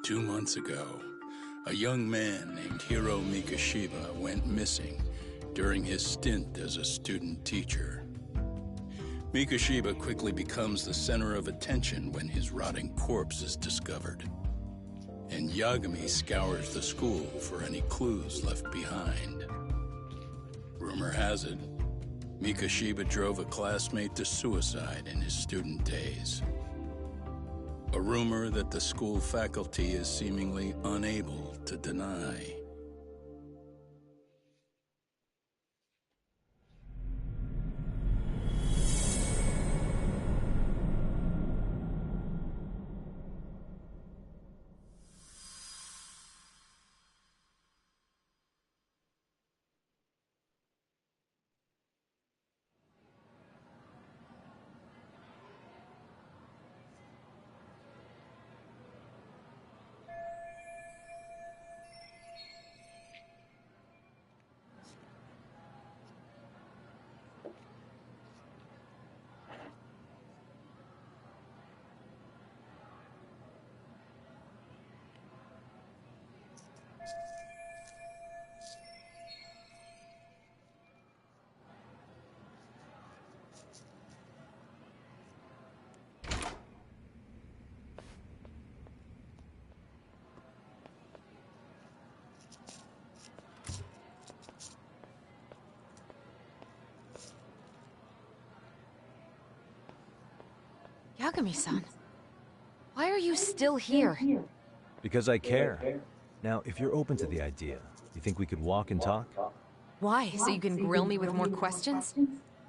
2 months ago, a young man named Hiro Mikashiba went missing during his stint as a student teacher. Mikashiba quickly becomes the center of attention when his rotting corpse is discovered. And Yagami scours the school for any clues left behind. Rumor has it, Mikashiba drove a classmate to suicide in his student days. A rumor that the school faculty is seemingly unable to deny. Yagami-san, why are you still here? Because I care. Now, if you're open to the idea, you think we could walk and talk? Why? So you can grill me with more questions?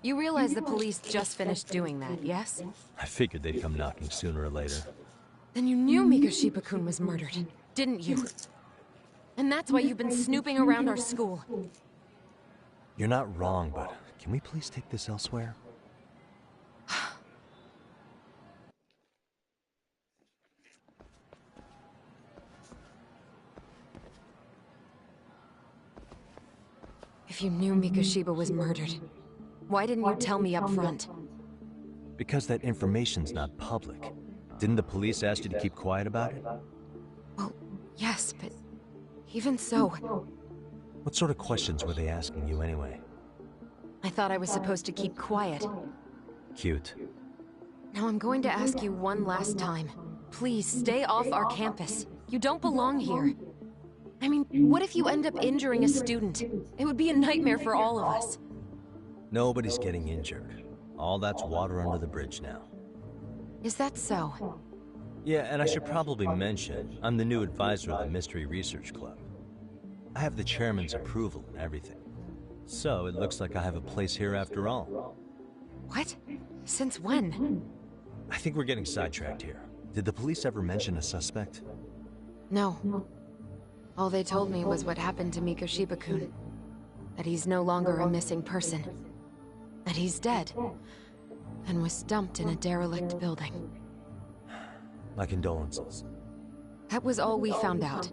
You realize the police just finished doing that, yes? I figured they'd come knocking sooner or later. Then you knew Mikashiba-kun was murdered, didn't you? And that's why you've been snooping around our school. You're not wrong, but can we please take this elsewhere? If you knew Mikashiba was murdered, why didn't you tell me up front? Because that information's not public. Didn't the police ask you to keep quiet about it? Well, yes, but even so... What sort of questions were they asking you anyway? I thought I was supposed to keep quiet. Cute. Now I'm going to ask you one last time. Please, stay off our campus. You don't belong here. I mean, what if you end up injuring a student? It would be a nightmare for all of us. Nobody's getting injured. All that's water under the bridge now. Is that so? Yeah, and I should probably mention, I'm the new advisor of the Mystery Research Club. I have the chairman's approval and everything. So it looks like I have a place here after all. What? Since when? I think we're getting sidetracked here. Did the police ever mention a suspect? No. All they told me was what happened to Mikashiba-kun. That he's no longer a missing person. That he's dead. And was dumped in a derelict building. My condolences. That was all we found out.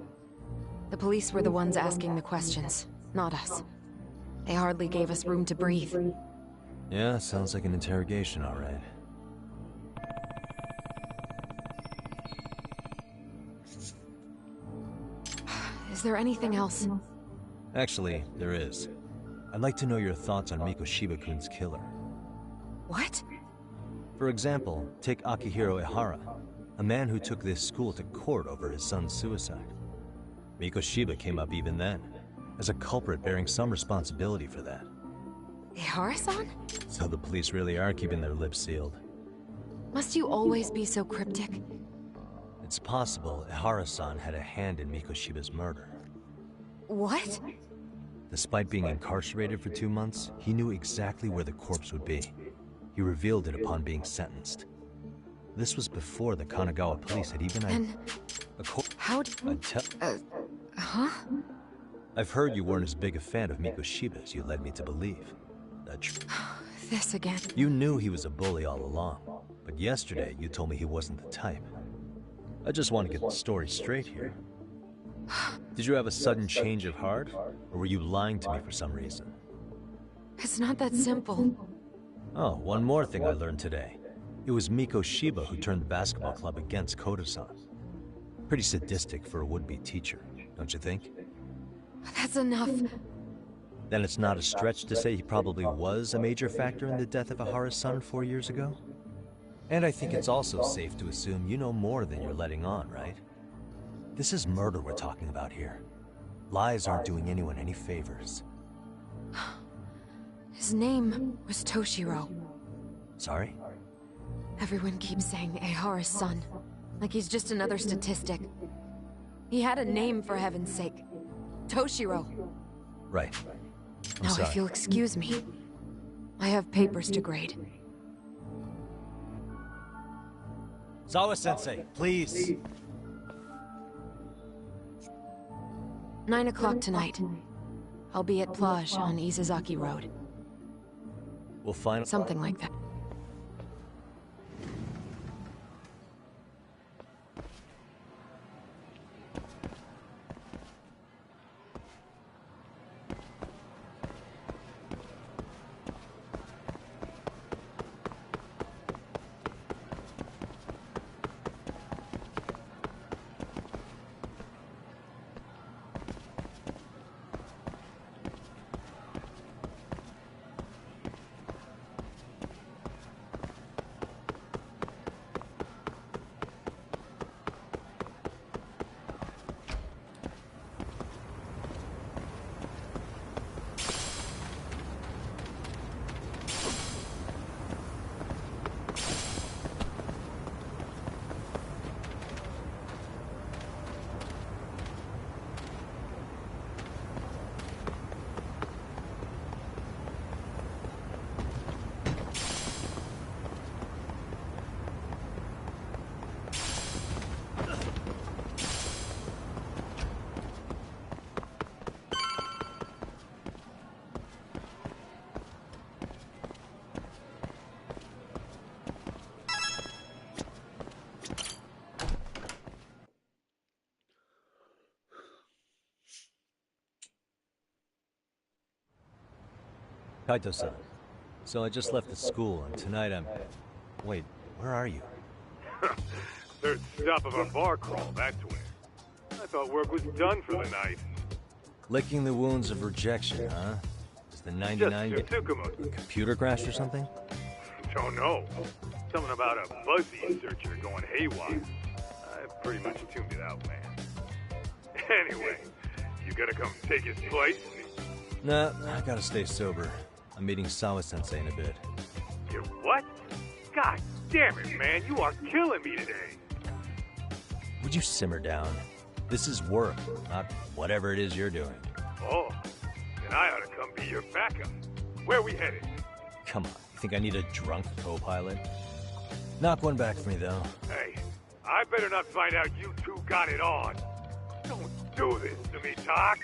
The police were the ones asking the questions, not us. They hardly gave us room to breathe. Yeah, sounds like an interrogation, all right. Is there anything else? Actually, there is. I'd like to know your thoughts on Mikashiba-kun's killer. What? For example, take Akihiro Ehara, a man who took this school to court over his son's suicide. Mikashiba came up even then, as a culprit bearing some responsibility for that. Ehara-san? So the police really are keeping their lips sealed. Must you always be so cryptic? It's possible Ehara-san had a hand in Mikashiba's murder. What? Despite being incarcerated for 2 months, he knew exactly where the corpse would be. He revealed it upon being sentenced. This was before the Kanagawa police had even... And... How did... Huh? I've heard you weren't as big a fan of Mikashiba as you led me to believe. This again. You knew he was a bully all along, but yesterday you told me he wasn't the type. I just want to get the story straight here. Did you have a sudden change of heart, or were you lying to me for some reason? It's not that simple. Oh, one more thing I learned today. It was Mikashiba who turned the basketball club against Kodo-san. Pretty sadistic for a would-be teacher, don't you think? That's enough. Then it's not a stretch to say he probably was a major factor in the death of Ahara's son 4 years ago? And I think it's also safe to assume you know more than you're letting on, right? This is murder we're talking about here. Lies aren't doing anyone any favors. His name was Toshiro. Sorry? Everyone keeps saying Ahara's son, like he's just another statistic. He had a name, for heaven's sake. Toshiro. Right. I'm Now, sorry. if you'll excuse me, I have papers to grade. Sawa-sensei, please. 9 o'clock tonight. I'll be at Plage on Izazaki Road. We'll find Something like that. Kaito-san. So I just left the school, and tonight I'm... Wait, where are you? Third stop of our bar crawl, that's where. I thought work was done for the night. Licking the wounds of rejection, huh? Is the 99 Just Tsukumo. computer crash or something? Don't know. Something about a fuzzy searcher going haywire. I pretty much tuned it out, man. Anyway, you gonna come take his place? Nah, I gotta stay sober. I'm meeting Sawa-sensei in a bit. You what? God damn it, man, you are killing me today. Would you simmer down? This is work, not whatever it is you're doing. Oh, then I ought to come be your backup. Where we headed? Come on, you think I need a drunk co-pilot? Knock one back for me, though. Hey, I better not find out you two got it on. Don't do this to me, Talk.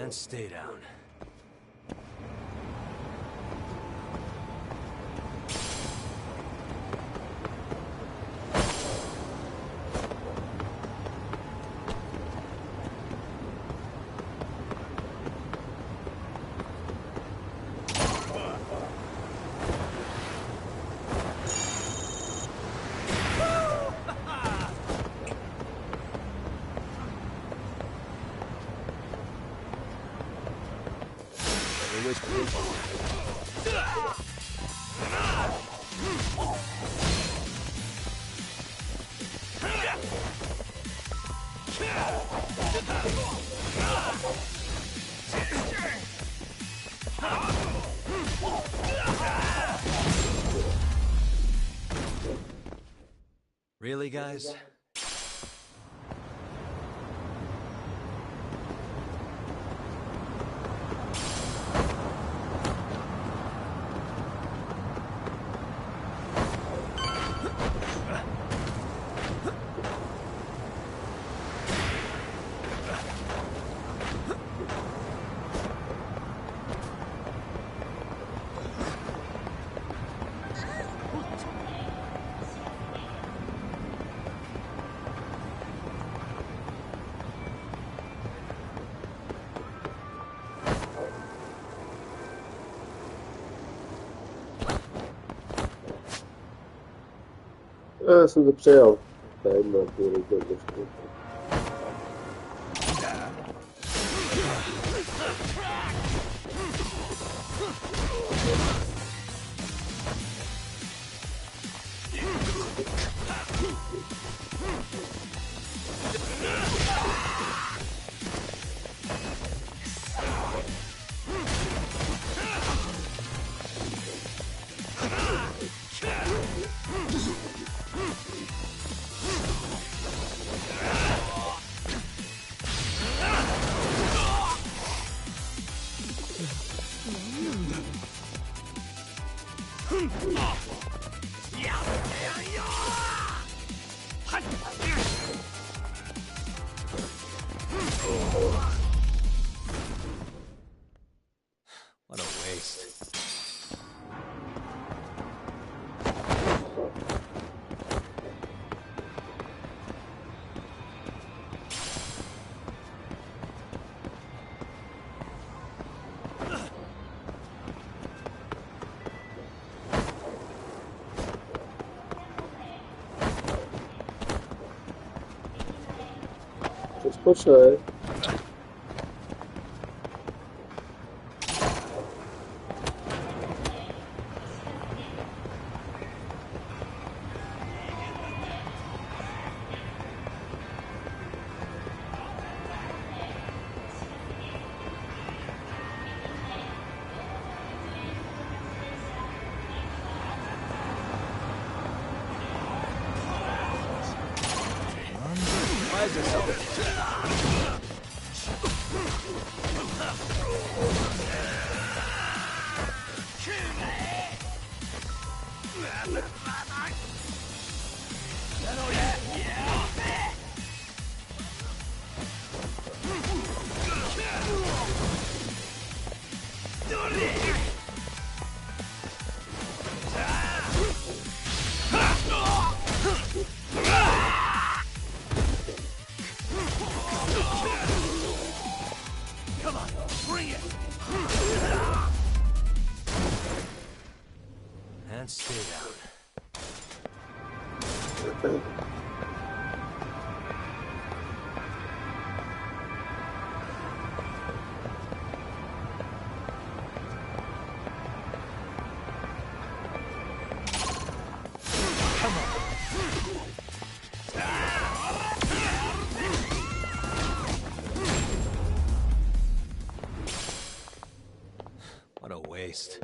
And stay down. Really, guys? Ja jsem to přijal. To je jedno, ty lidi trošku. What a waste. Rozpoczynaj. Why is there so... Come on, bring it! And stay down. What a waste.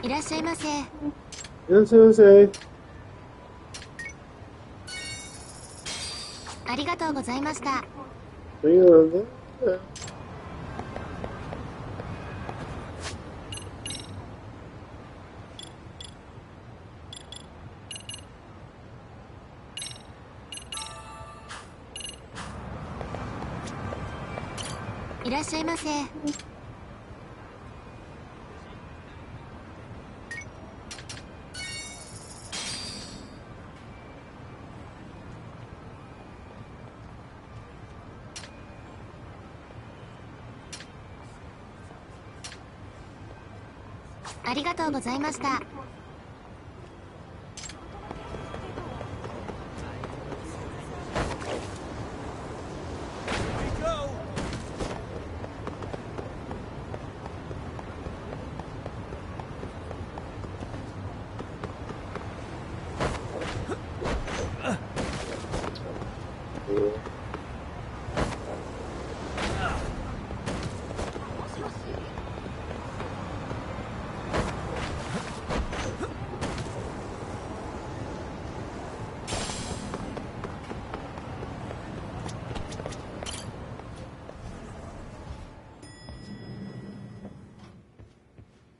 いらっしゃいませ。いらっしゃいませ。ありがとうございました。何がなんだ？いらっしゃいませ。ありがとうございました。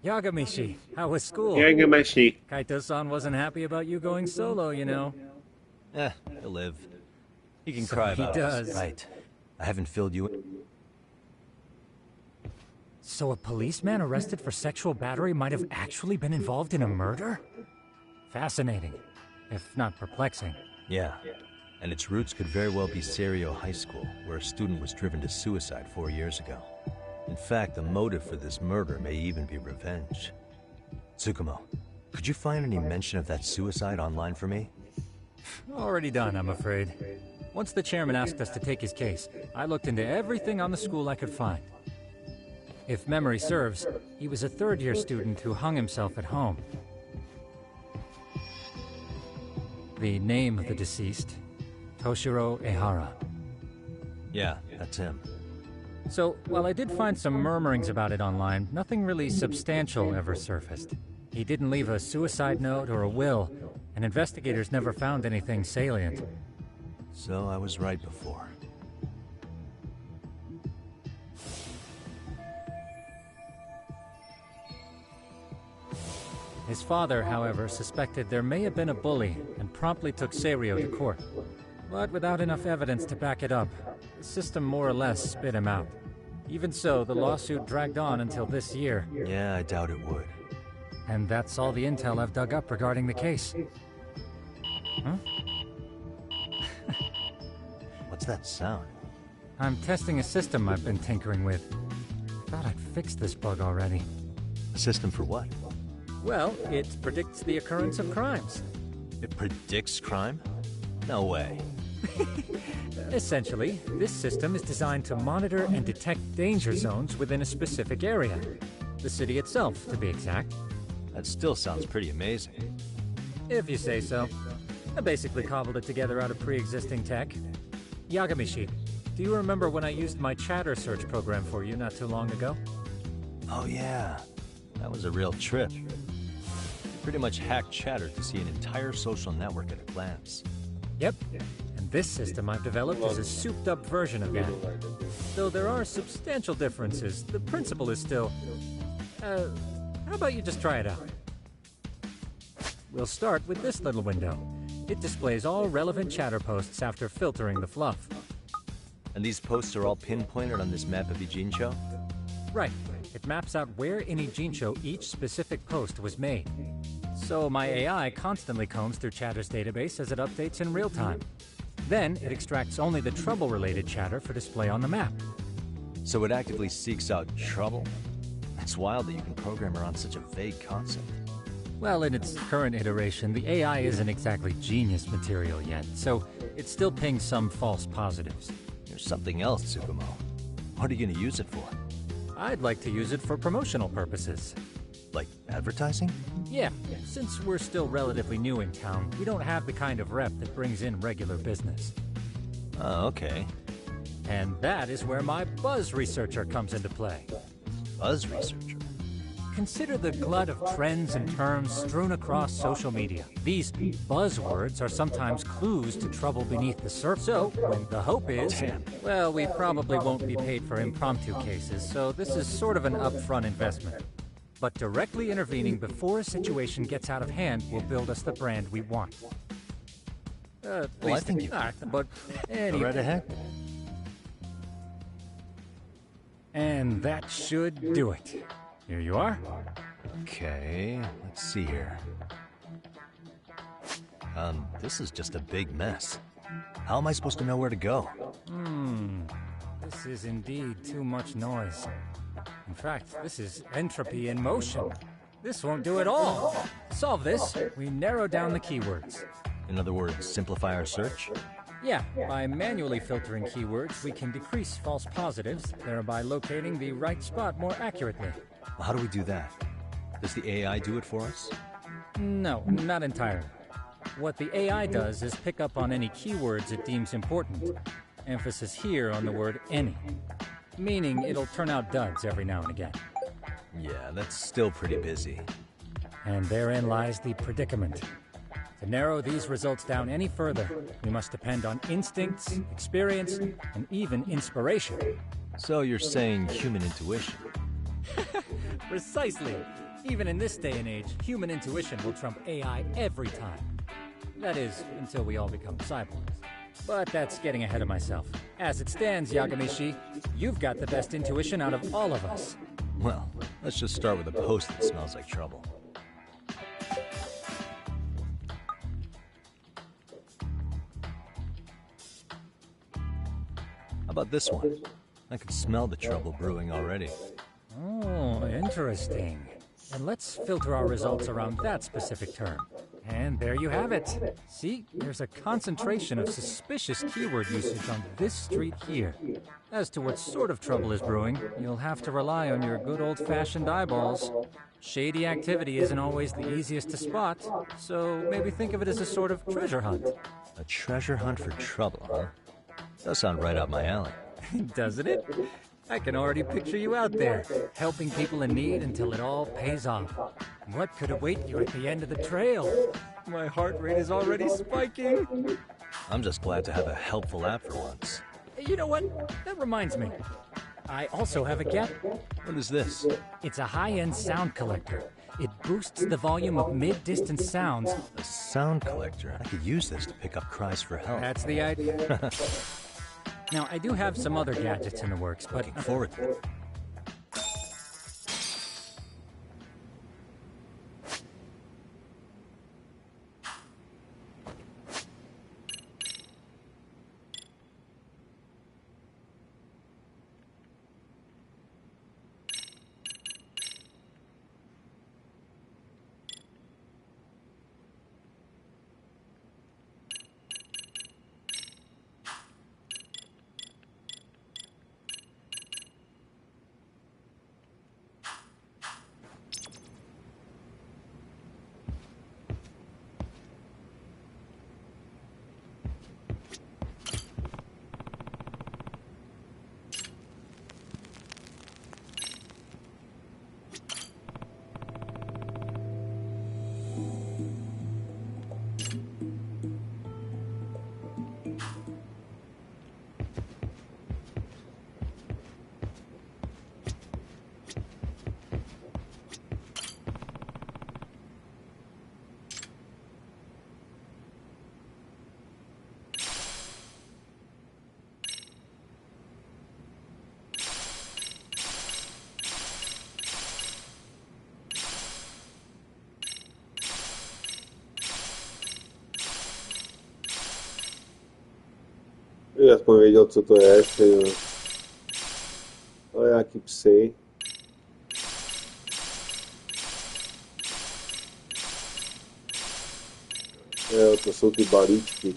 Yagamishi, how was school? Yagamishi. Kaito-san wasn't happy about you going solo, you know. He'll live. He can cry about he it. does. Right. I haven't filled you in. So a policeman arrested for sexual battery might have actually been involved in a murder? Fascinating, if not perplexing. Yeah. And its roots could very well be Serio High School, where a student was driven to suicide 4 years ago. In fact, the motive for this murder may even be revenge. Tsukumo, could you find any mention of that suicide online for me? Already done, I'm afraid. Once the chairman asked us to take his case, I looked into everything on the school I could find. If memory serves, he was a third-year student who hung himself at home. The name of the deceased, Toshiro Ehara. Yeah, that's him. So, while I did find some murmurings about it online, nothing really substantial ever surfaced. He didn't leave a suicide note or a will, and investigators never found anything salient. So I was right before. His father, however, suspected there may have been a bully and promptly took Serio to court. But without enough evidence to back it up, the system more or less spit him out. Even so, the lawsuit dragged on until this year. Yeah, I doubt it would. And that's all the intel I've dug up regarding the case. Huh? What's that sound? I'm testing a system I've been tinkering with. Thought I'd fixed this bug already. A system for what? Well, it predicts the occurrence of crimes. It predicts crime? No way. Essentially, this system is designed to monitor and detect danger zones within a specific area. The city itself, to be exact. That still sounds pretty amazing. If you say so. I basically cobbled it together out of pre-existing tech. Yagamishi, do you remember when I used my chatter search program for you not too long ago? Oh yeah, that was a real trip. Pretty much hacked Chatter to see an entire social network at a glance. Yep, and this system I've developed is a souped-up version of that. Though there are substantial differences, the principle is still... how about you just try it out? We'll start with this little window. It displays all relevant chatter posts after filtering the fluff. And these posts are all pinpointed on this map of Ijincho? Right. It maps out where in Ijincho each specific post was made. So my AI constantly combs through Chatter's database as it updates in real time. Then it extracts only the trouble-related chatter for display on the map. So it actively seeks out trouble? It's wild that you can program around such a vague concept. Well, in its current iteration, the AI isn't exactly genius material yet, so it still pings some false positives. There's something else, Tsukumo. What are you going to use it for? I'd like to use it for promotional purposes. Like advertising? Yeah, since we're still relatively new in town, we don't have the kind of rep that brings in regular business. Oh, okay. And that is where my buzz researcher comes into play. Buzz researcher? Consider the glut of trends and terms strewn across social media. These buzzwords are sometimes clues to trouble beneath the surface. So, when the hope is, well, we probably won't be paid for impromptu cases, so this is sort of an upfront investment. But directly intervening before a situation gets out of hand will build us the brand we want. Well, I think you... But anyway. Right ahead. And that should do it. Here you are. Okay, let's see here. This is just a big mess. How am I supposed to know where to go? This is indeed too much noise. In fact, this is entropy in motion. This won't do it all. To solve this, we narrow down the keywords. In other words, simplify our search? Yeah, by manually filtering keywords, we can decrease false positives, thereby locating the right spot more accurately. Well, how do we do that? Does the AI do it for us? No, not entirely. What the AI does is pick up on any keywords it deems important. Emphasis here on the word any. Meaning it'll turn out duds every now and again. Yeah, that's still pretty busy. And therein lies the predicament. To narrow these results down any further, we must depend on instincts, experience, and even inspiration. So you're saying human intuition? Precisely. Even in this day and age, human intuition will trump AI every time. That is, until we all become cyborgs. But that's getting ahead of myself. As it stands, Yagamishi, you've got the best intuition out of all of us. Well, let's just start with a post that smells like trouble. How about this one? I can smell the trouble brewing already. Oh, interesting. And let's filter our results around that specific term. And there you have it. See, there's a concentration of suspicious keyword usage on this street here. As to what sort of trouble is brewing, you'll have to rely on your good old-fashioned eyeballs. Shady activity isn't always the easiest to spot, so maybe think of it as a sort of treasure hunt. A treasure hunt for trouble, huh? Does sound right up my alley. Doesn't it? I can already picture you out there, helping people in need until it all pays off. What could await you at the end of the trail? My heart rate is already spiking. I'm just glad to have a helpful app for once. You know what? That reminds me. I also have a get. What is this? It's a high-end sound collector. It boosts the volume of mid-distance sounds. A sound collector. I could use this to pick up cries for help. That's the idea. Now, I do have some other gadgets in the works, but... Looking forward to it. Aspoň věděl, co to je, ale nějaký psy. Jo, to jsou ty balíčky.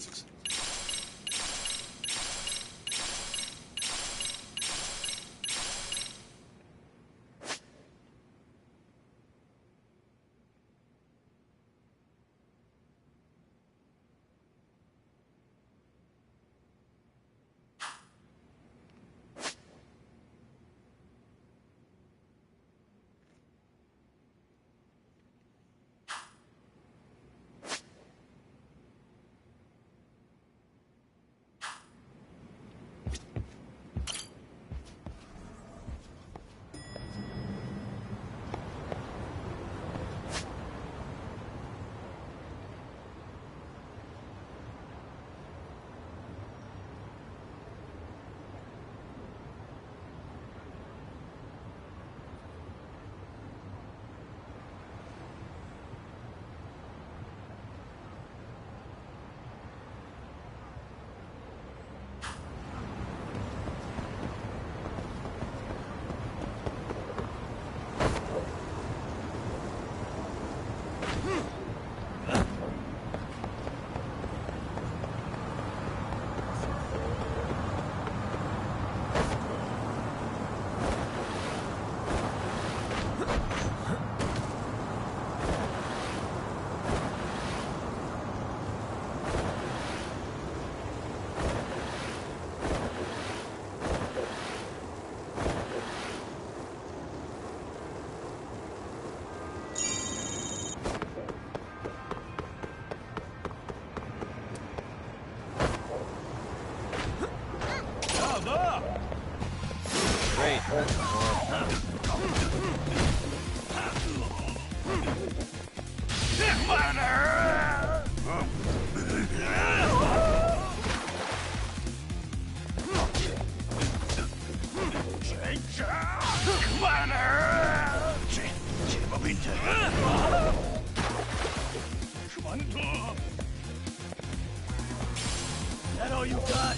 That all you got?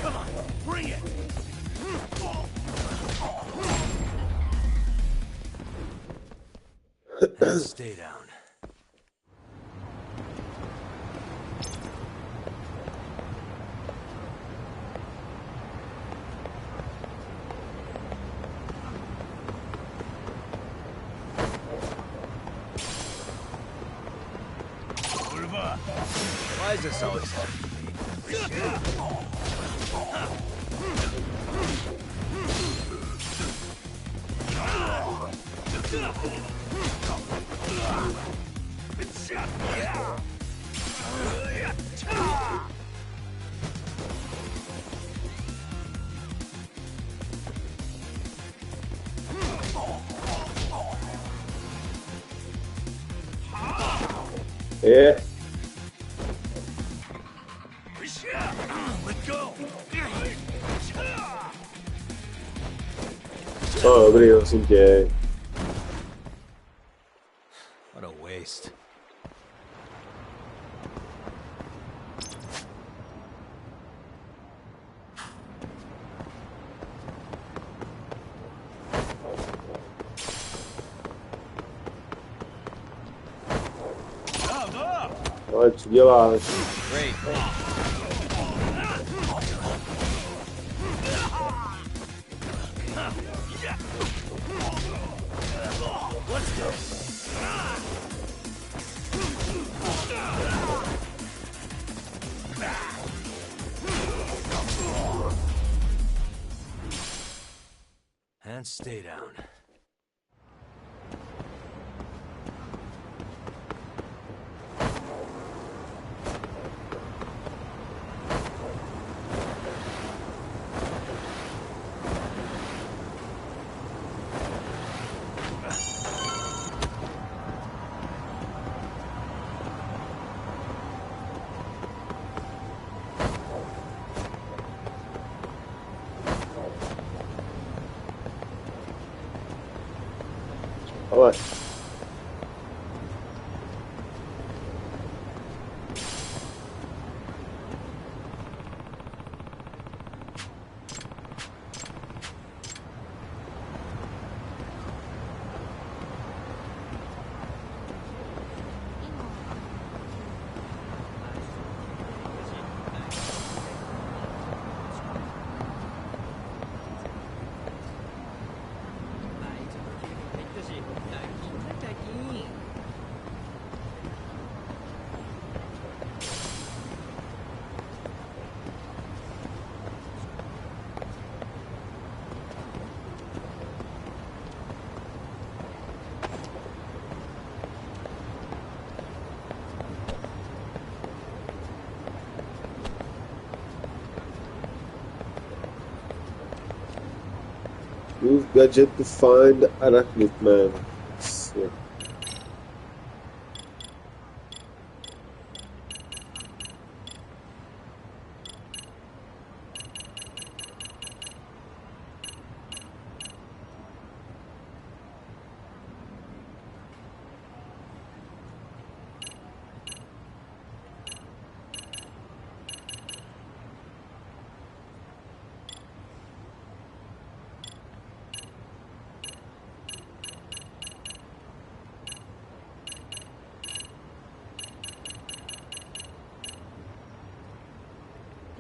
Come on, bring it! Stay down. Why is this always happening? Yeah. Let go. Oh, nobody else in gay. What a waste. Ale co děláš? Great. And stay down. Ale. Use gadget to find Arachnid Man. Yeah.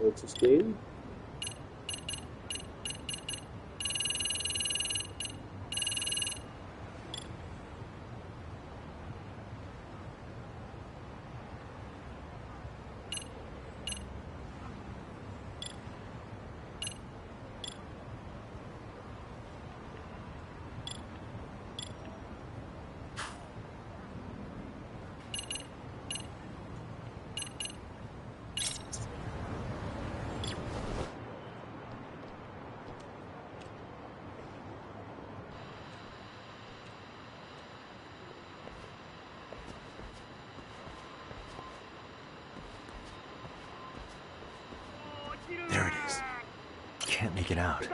What's his name? There it is. Can't make it out.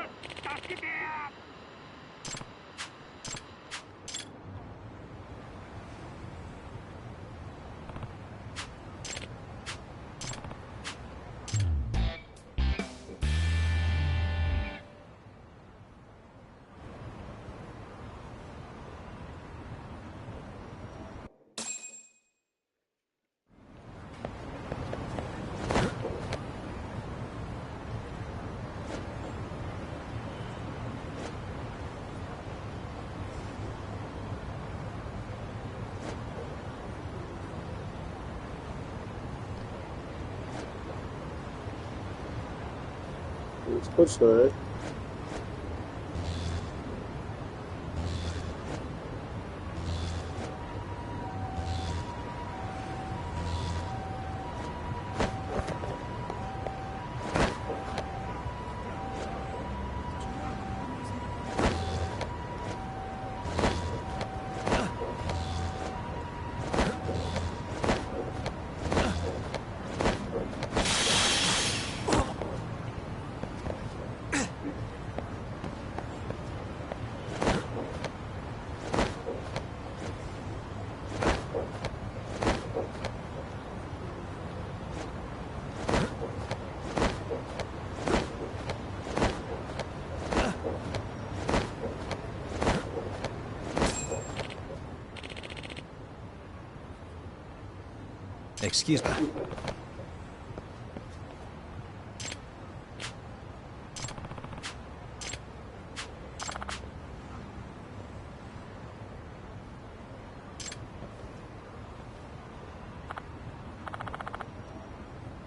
It's push now. Excuse me.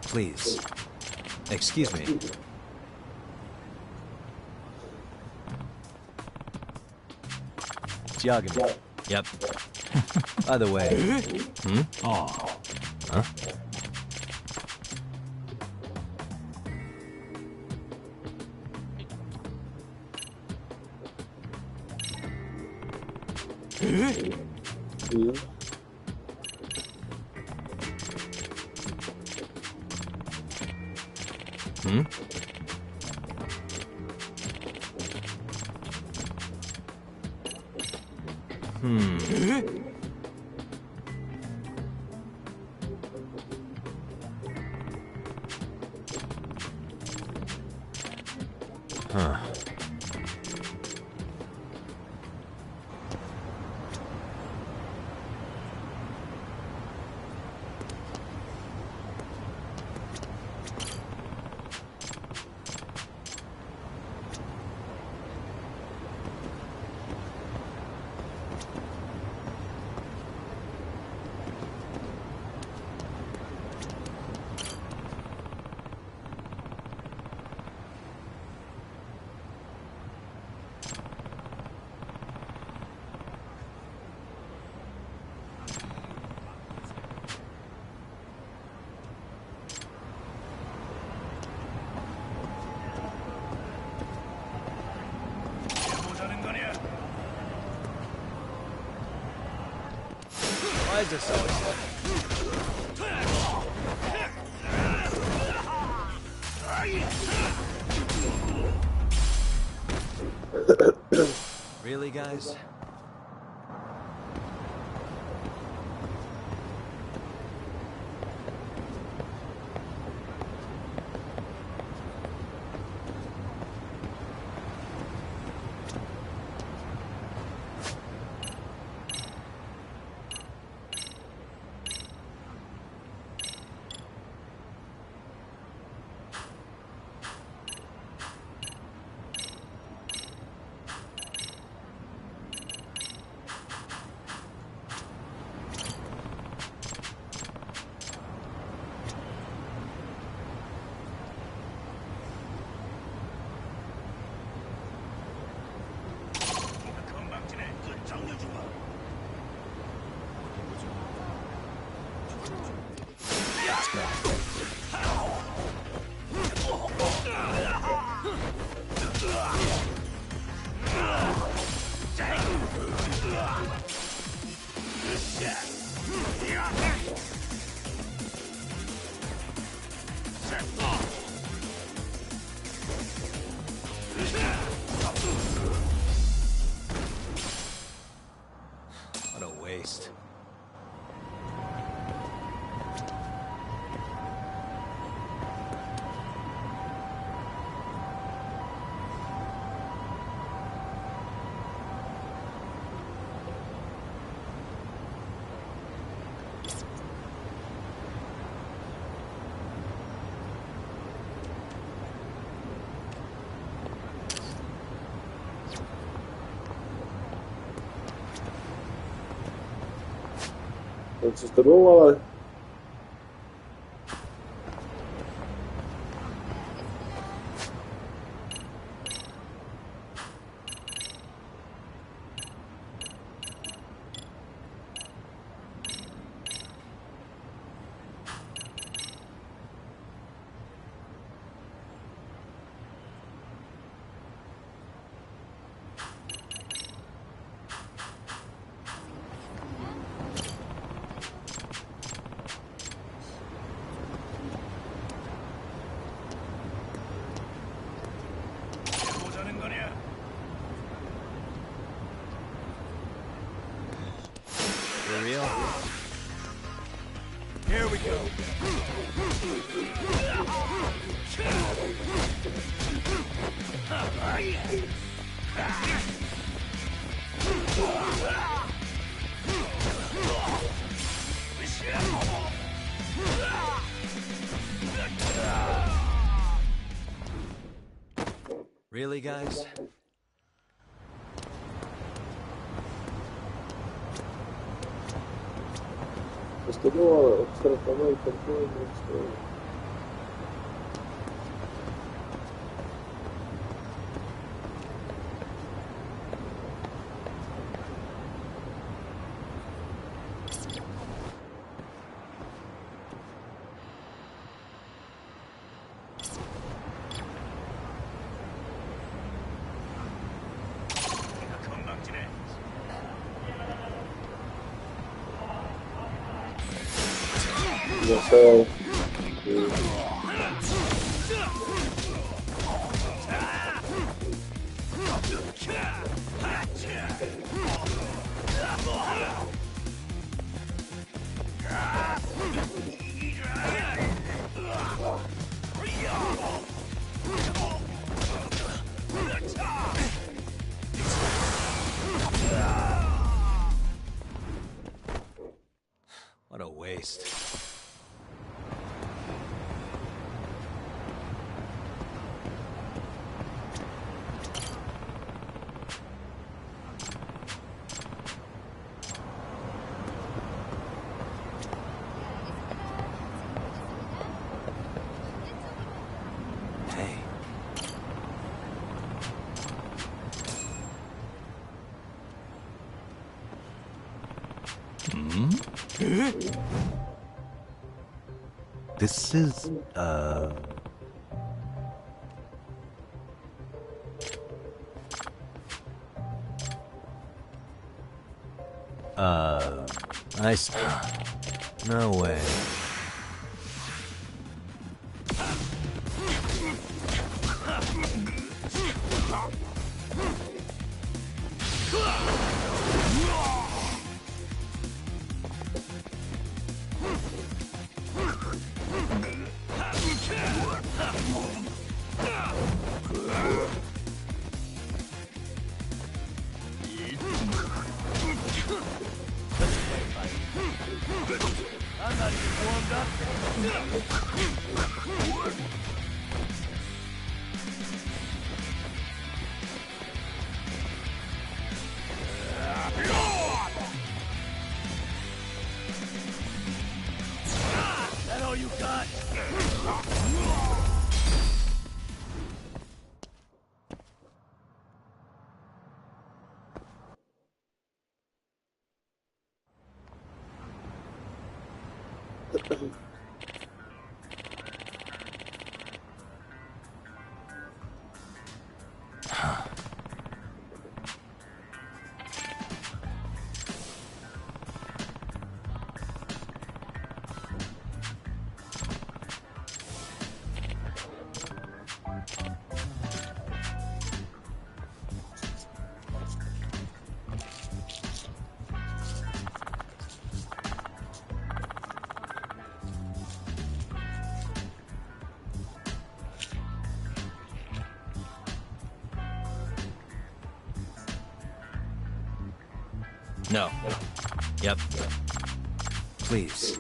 Please. Excuse me. Yagami. Yep. By the way. Oh. Huh? Huh. Why is this always Really, guys? What a waste. Entonces te robo, vale. For real? Here we go. Really, guys? Постигнула стартовой контрольный строй. So What a waste. Hey. This is, I s- No way. No. Yep. Please.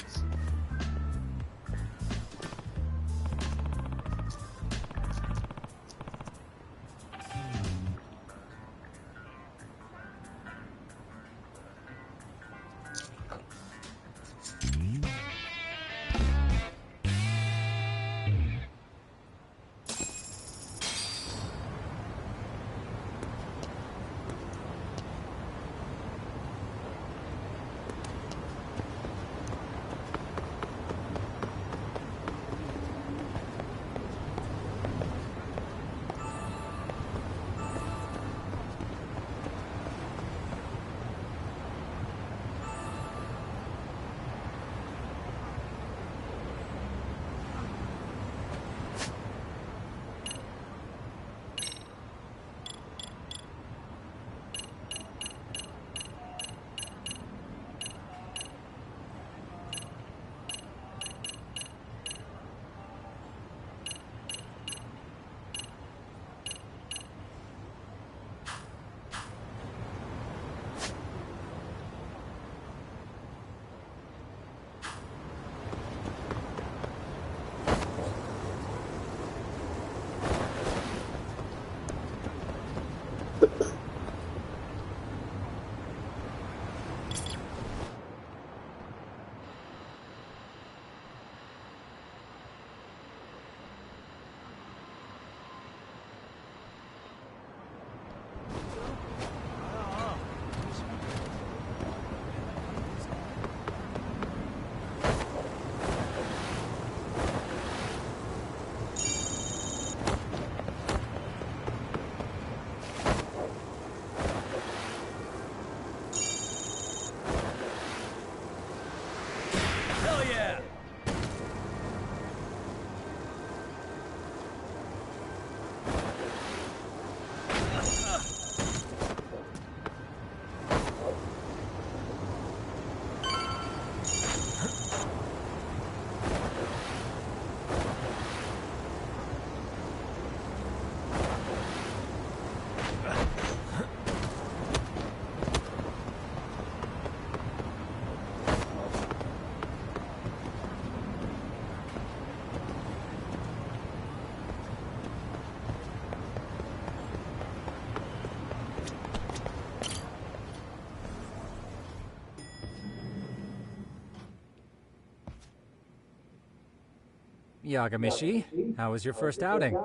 Yagamishi, how was your first outing?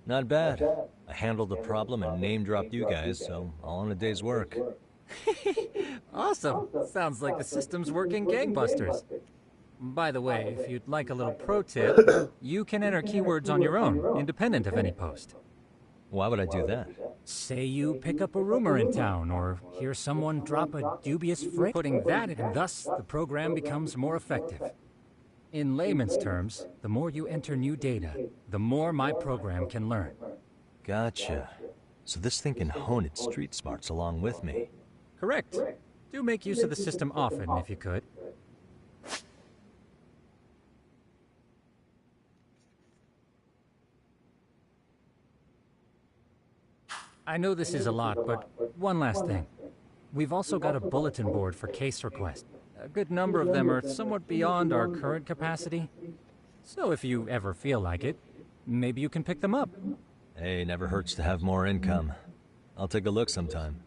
Not bad. I handled the problem and name-dropped you guys, so all in a day's work. Awesome. Sounds like the system's working gangbusters. By the way, if you'd like a little pro tip, you can enter keywords on your own, independent of any post. Why would I do that? Say you pick up a rumor in town, or hear someone drop a dubious phrase, putting that in, and thus the program becomes more effective. In layman's terms, the more you enter new data, the more my program can learn. Gotcha. So this thing can hone its street smarts along with me. Correct. Do make use of the system often, if you could. I know this is a lot, but one last thing. We've also got a bulletin board for case requests. A good number of them are somewhat beyond our current capacity. So if you ever feel like it, maybe you can pick them up. Hey, never hurts to have more income. I'll take a look sometime.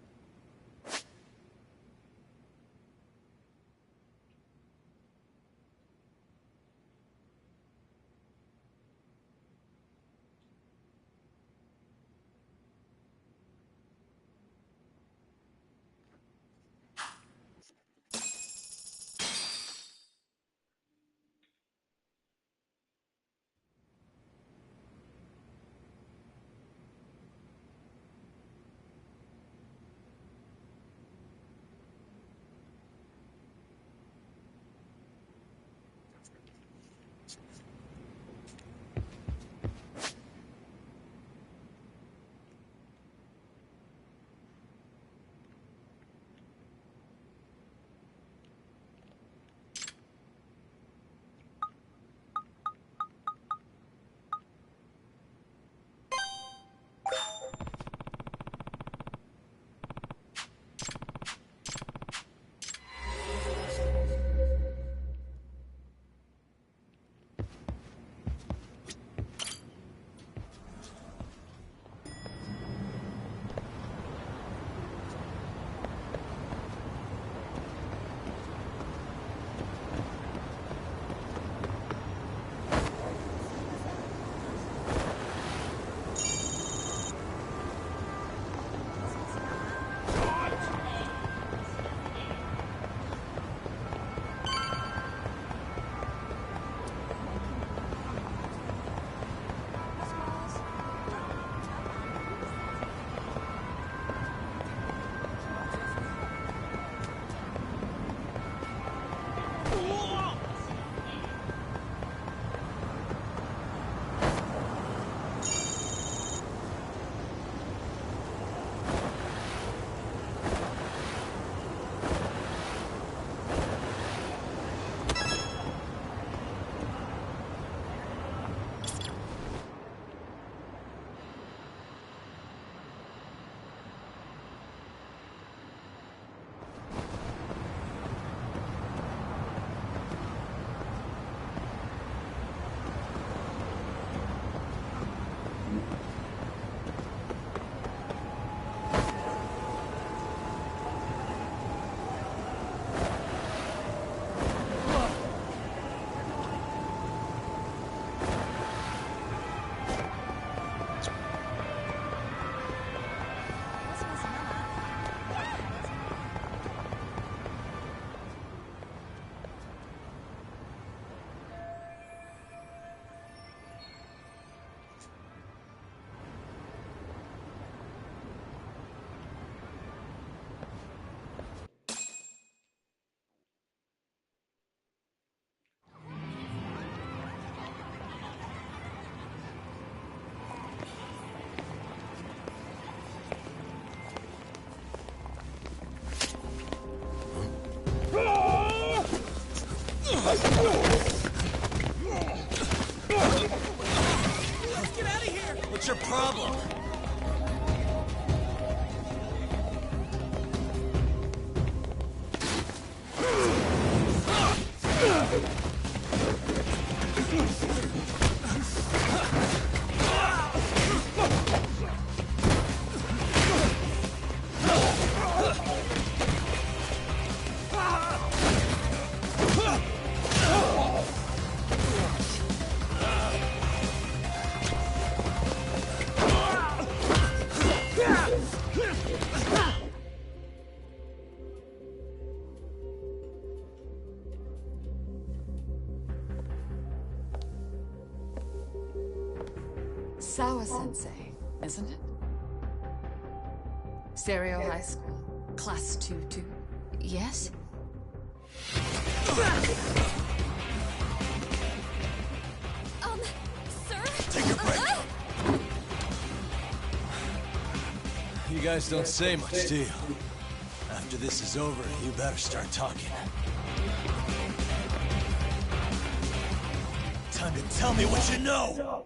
Sawa-sensei, isn't it? Stereo High School, Class 2-2. Yes? Sir? Take a break. You guys don't say much, do you? After this is over, you better start talking. Time to tell me what you know!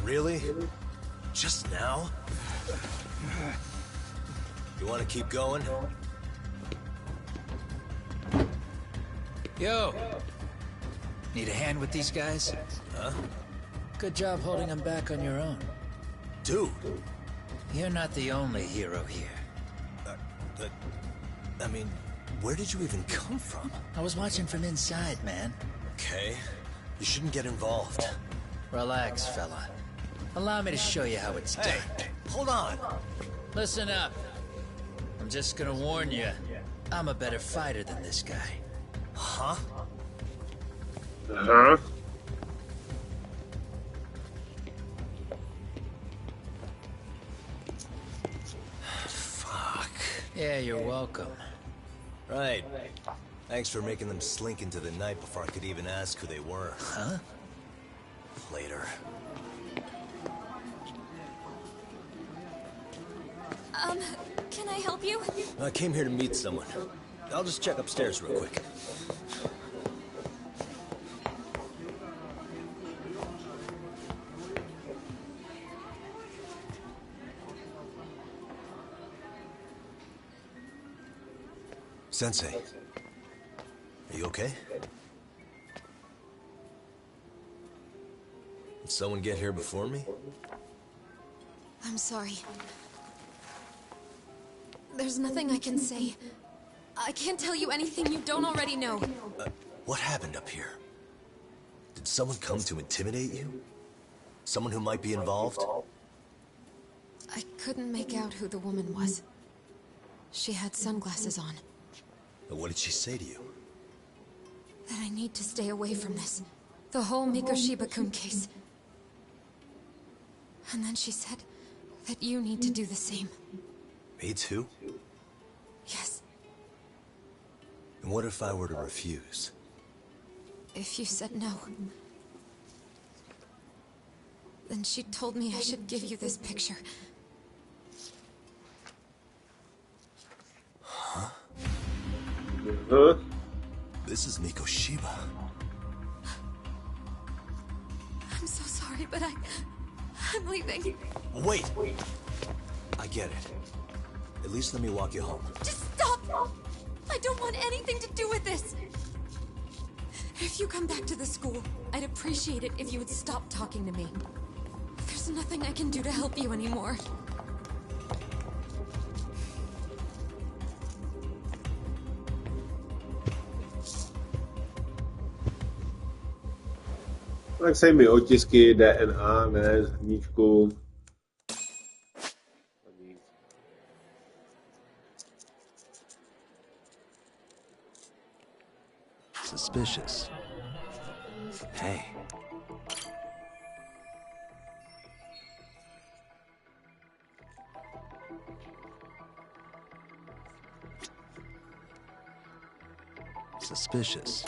Really? Just now? You want to keep going? Yo! Need a hand with these guys? Huh? Good job holding them back on your own. Dude! You're not the only hero here. I mean, where did you even come from? I was watching from inside, man. Okay. You shouldn't get involved. Relax, fella. Allow me to show you how it's done. Hey, hold on. Listen up. I'm just gonna warn you. I'm a better fighter than this guy. Huh? Huh? Fuck. Yeah, you're welcome. Right. Thanks for making them slink into the night before I could even ask who they were. Huh? Later. Can I help you? I came here to meet someone. I'll just check upstairs real quick. Sensei, are you okay? Did someone get here before me? I'm sorry. There's nothing I can say. I can't tell you anything you don't already know. What happened up here? Did someone come to intimidate you? Someone who might be involved? I couldn't make out who the woman was. She had sunglasses on. What did she say to you? That I need to stay away from this. The whole Mikoshiba-kun case. And then she said that you need to do the same. Me too? Yes. And what if I were to refuse? If you said no... Then she told me I should give you this picture. Huh? Huh? This is Mikoshiba. I'm so sorry, but I'm leaving. Wait! I get it. At least let me walk you home. Just stop! I don't want anything to do with this. If you come back to the school, I'd appreciate it if you would stop talking to me. There's nothing I can do to help you anymore. Tak se mi otisky DNA, ne, z hníčku. Suspicious. Hey. Suspicious.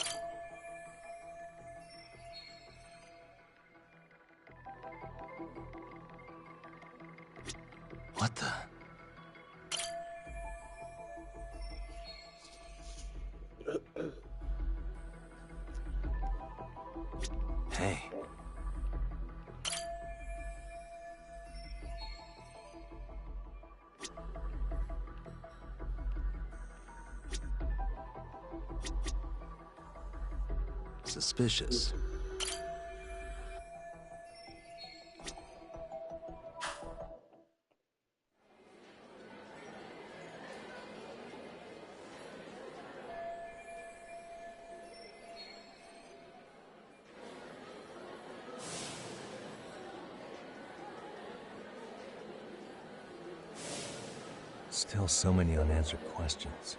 What the? Hey. Suspicious. Still so many unanswered questions.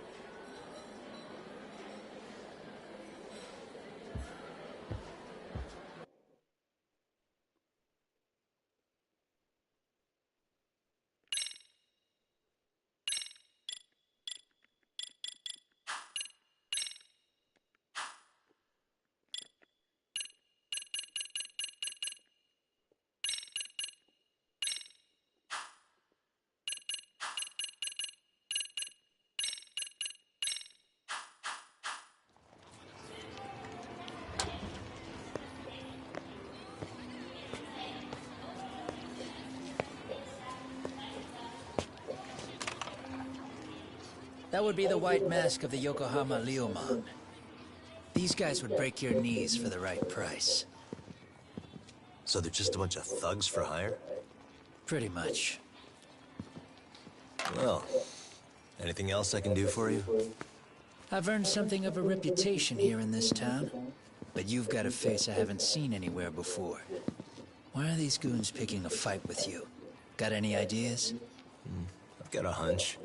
That would be the white mask of the Yokohama Liumang. These guys would break your knees for the right price. So they're just a bunch of thugs for hire? Pretty much. Well, anything else I can do for you? I've earned something of a reputation here in this town, but you've got a face I haven't seen anywhere before. Why are these goons picking a fight with you? Got any ideas? I've got a hunch,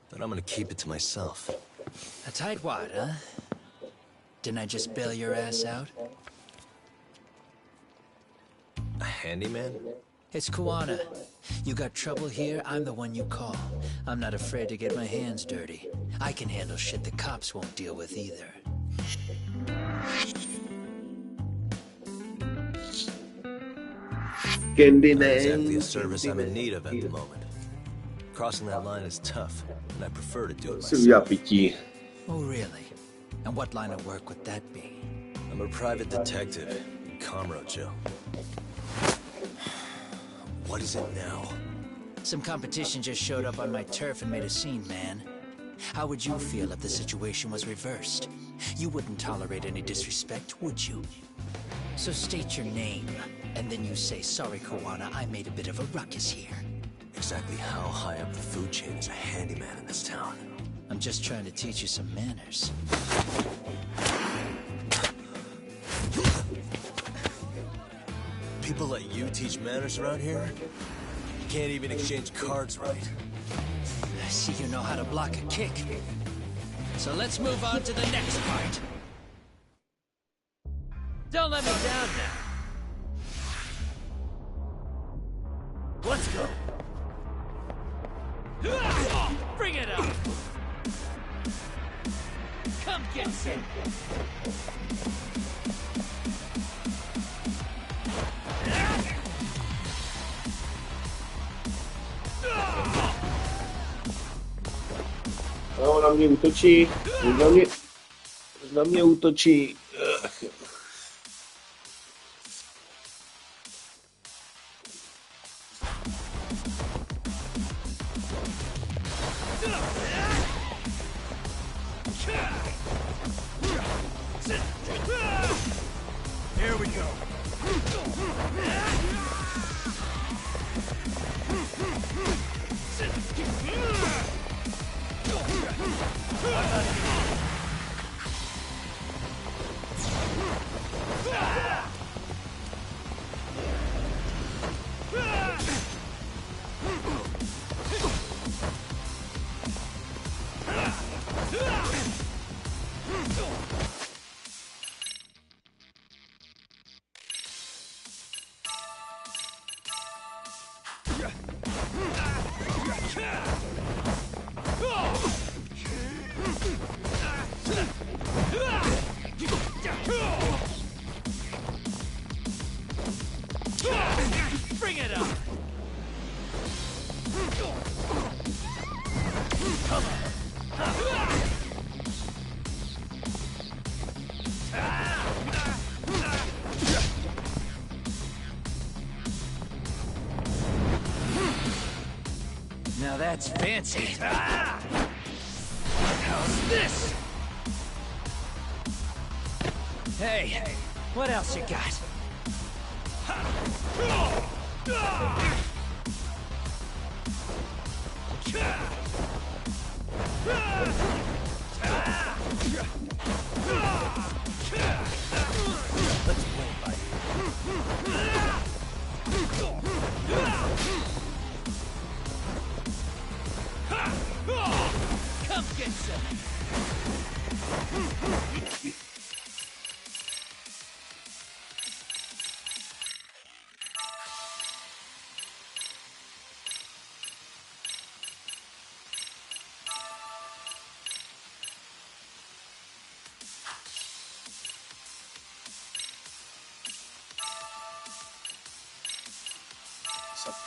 but I'm gonna keep it to myself. A tightwad, huh? Didn't I just bail your ass out? A handyman? It's Kuwana. You got trouble here, I'm the one you call. I'm not afraid to get my hands dirty. I can handle shit the cops won't deal with either. Not exactly a service I'm in need of at the moment. Crossing that line is tough, and I prefer to do it myself. Oh, really? And what line of work would that be? I'm a private detective in Kamurocho. What is it now? Some competition just showed up on my turf and made a scene, man. How would you feel if the situation was reversed? You wouldn't tolerate any disrespect, would you? So state your name, and then you say, sorry, Kuwana, I made a bit of a ruckus here. Exactly how high up the food chain is a handyman in this town? I'm just trying to teach you some manners. People let you teach manners around here? You can't even exchange cards right. I see you know how to block a kick. So let's move on to the next part. Don't let me down now. Let's go. Bring it up. Come get some. No, na mě útočí. Na mě útočí. That's fancy. How's this? Hey, what else you got? Let's play, buddy. Come get some.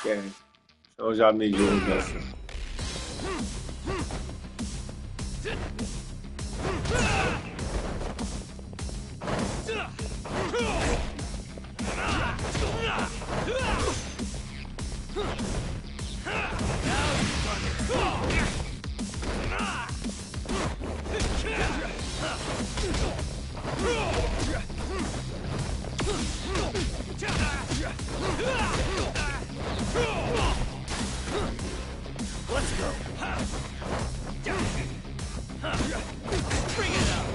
Okay. Shows y'all me doing this. Let's go. Bring it up.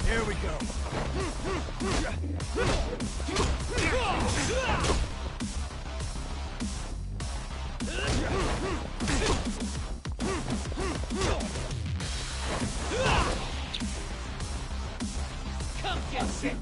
Here we go. Come get sick.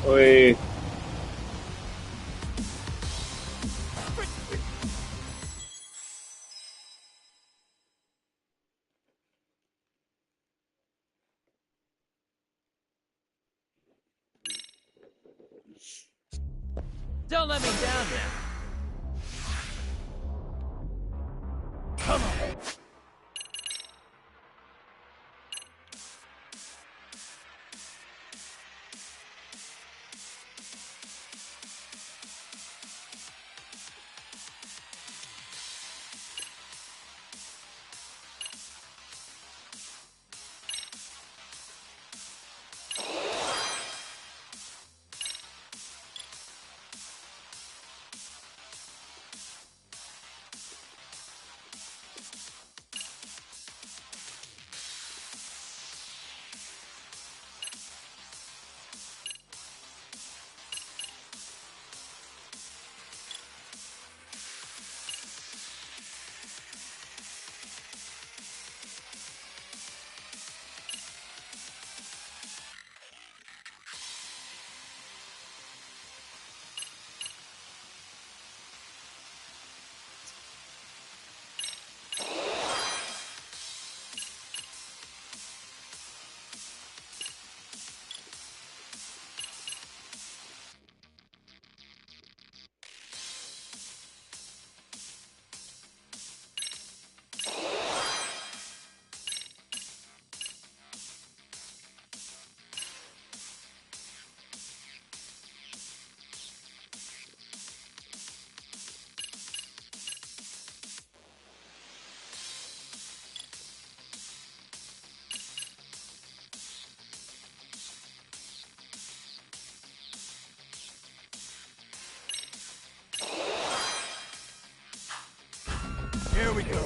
Oi. Don't let me down now. Come on. Here we go.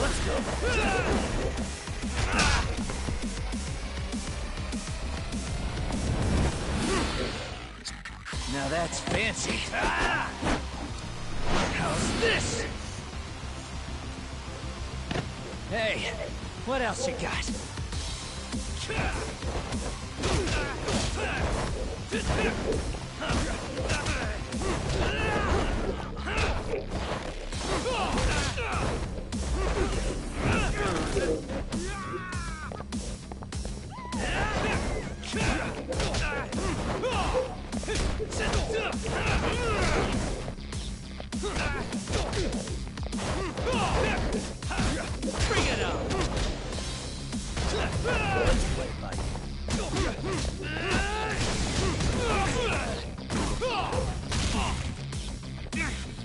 Let's go. Now that's fancy. How's this? Hey, what else you got? Bring it on. Let's play like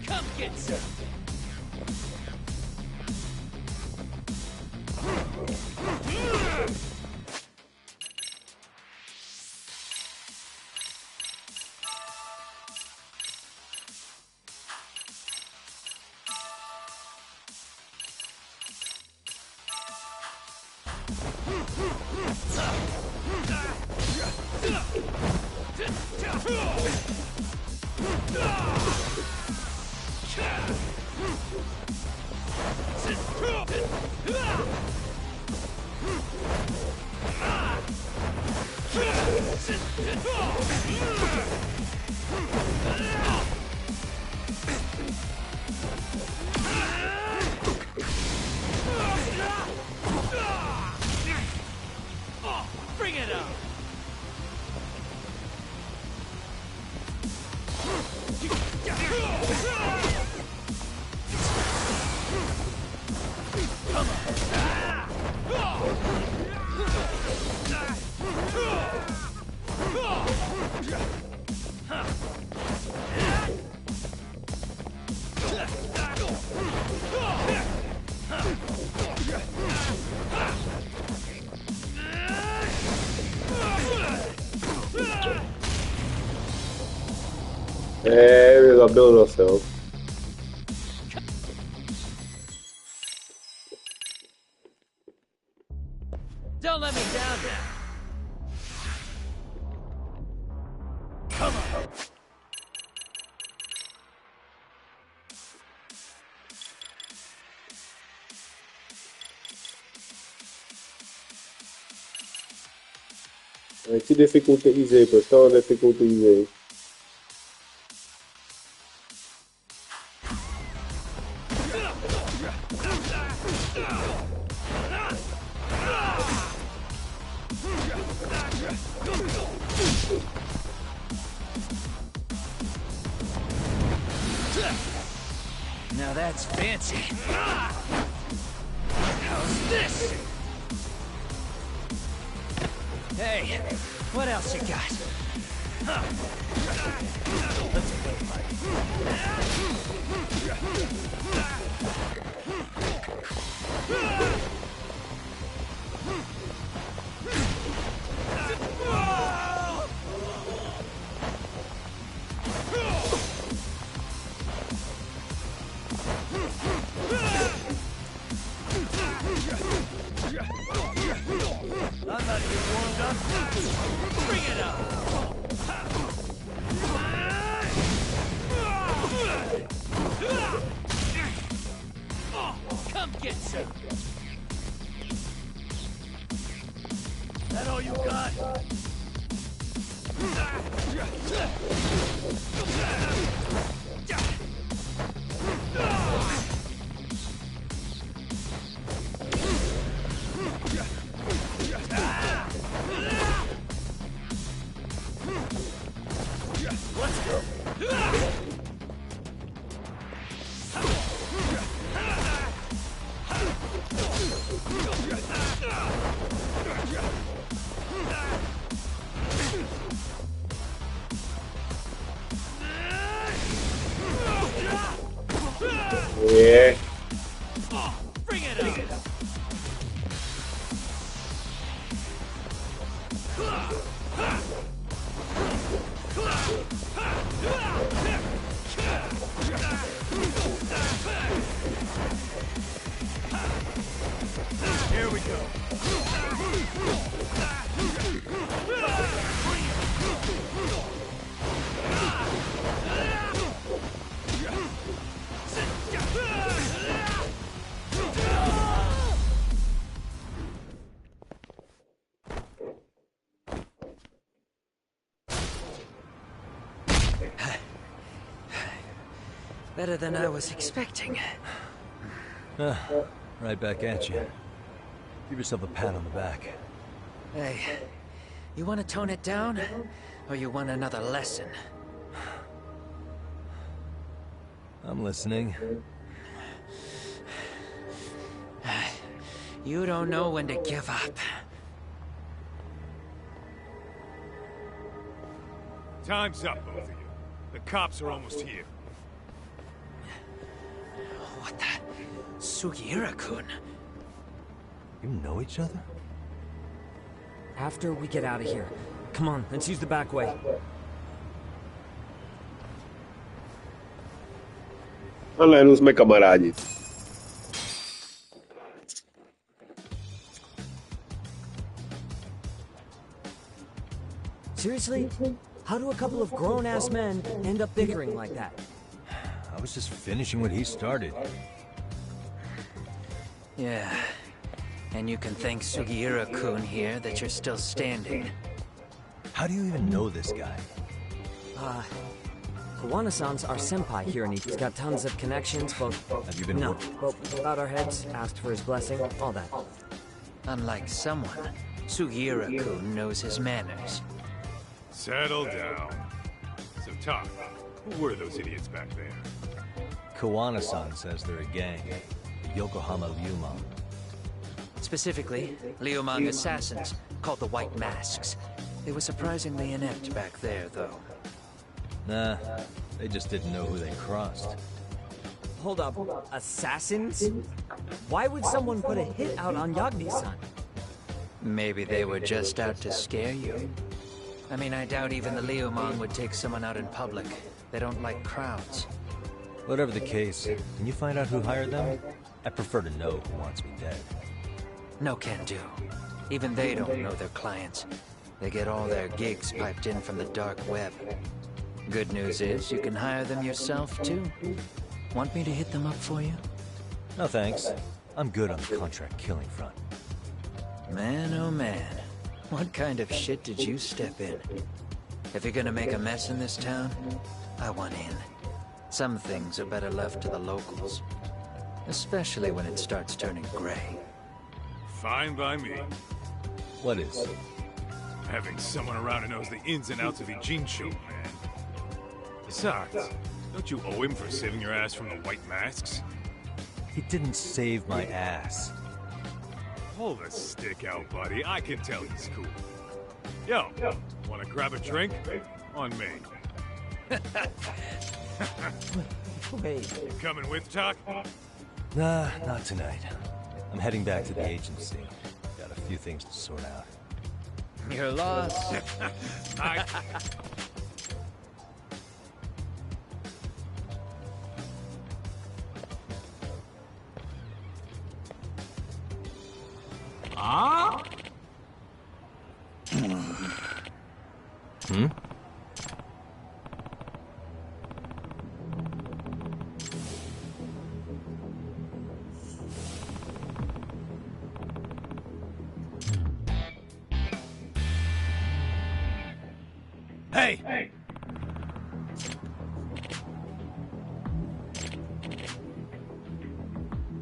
come get some. Bring it on. We got build ourselves. Don't let me down now. Come on. Que dificulta easy, but still difficult easy. Now that's fancy. How's this? Hey, what else you got? Let's play like I'm not even warmed up. Bring it on. Come get some. That all you got? Let's go. Yeah. Bring it on. we go. Better than I was expecting. Right back at you. Give yourself a pat on the back. Hey, you want to tone it down? Or you want another lesson? I'm listening. You don't know when to give up. Time's up, both of you. The cops are almost here. What the? Sugiura-kun? You know each other? After we get out of here. Come on, let's use the back way. Online jsme kamarádi. Seriously? How do a couple of grown-ass men end up bickering like that? I was just finishing what he started. Yeah. And you can thank Sugiura-kun here that you're still standing. How do you even know this guy? Kawana-san's our senpai here, and he's got tons of connections, but... Have you been No, but bowed our heads, asked for his blessing, all that. Unlike someone, Sugiura-kun knows his manners. Settle down. So, Tom, who were those idiots back there? Kawana-san says they're a gang. The Yokohama Ryumon. Specifically, Liumang assassins, called the White Masks. They were surprisingly inept back there, though. Nah, they just didn't know who they crossed. Hold up, assassins? Why would someone put a hit out on Yagni-san? Maybe they were just out to scare you. I mean, I doubt even the Liumang would take someone out in public. They don't like crowds. Whatever the case, can you find out who hired them? I prefer to know who wants me dead. No can do. Even they don't know their clients. They get all their gigs piped in from the dark web. Good news is, you can hire them yourself, too. Want me to hit them up for you? No thanks. I'm good on the contract killing front. Man, oh man. What kind of shit did you step in? If you're gonna make a mess in this town, I want in. Some things are better left to the locals. Especially when it starts turning gray. Fine by me. What is? Having someone around who knows the ins and outs of Ijincho, man. Besides, don't you owe him for saving your ass from the White Masks? He didn't save my ass. Pull the stick out, buddy. I can tell he's cool. Yo, wanna grab a drink? On me. Wait. You coming with, Doc? Nah, not tonight. I'm heading back to the agency. Got a few things to sort out. You're lost. Ah? Hmm? Hey!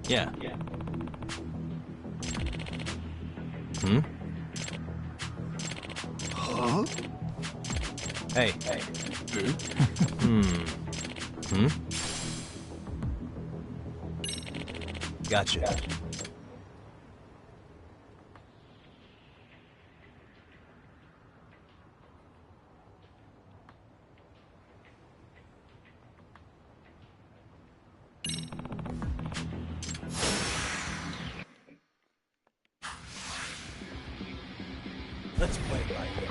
Yeah. Hmm? Huh? Hey. Hmm? Hmm? Gotcha. Let's play it right here.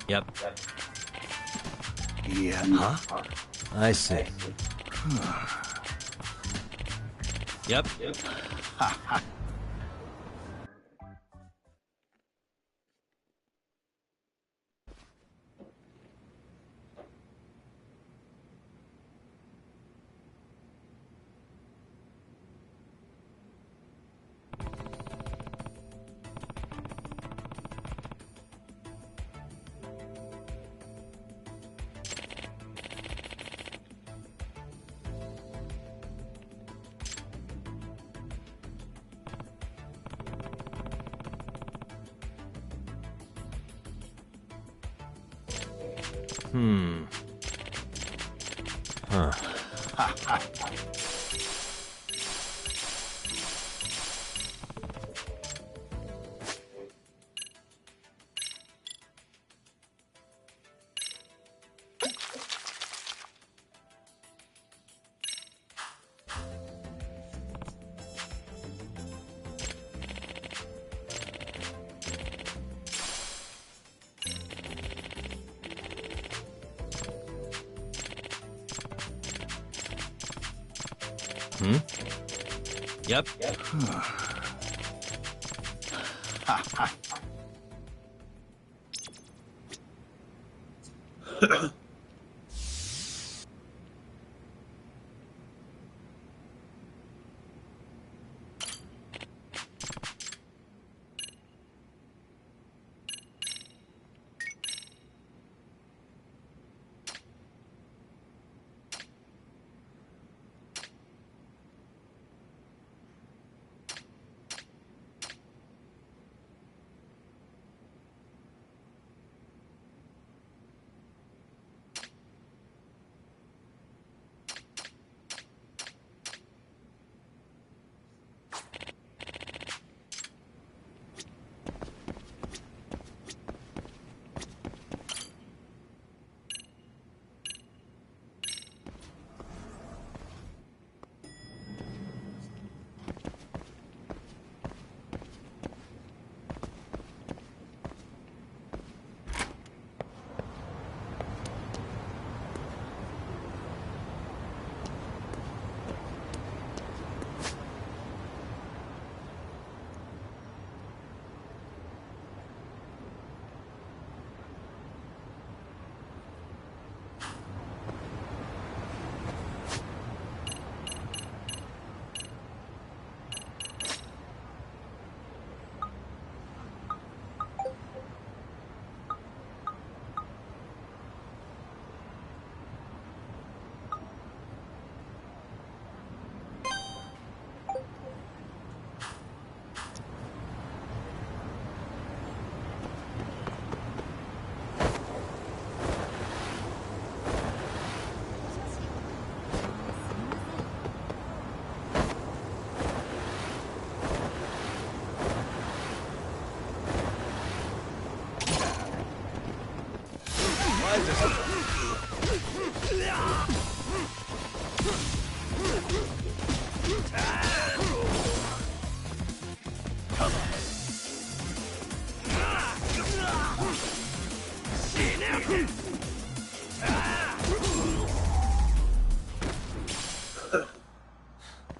Yep. Yeah. Huh? I see. Yep. Huh. Yep.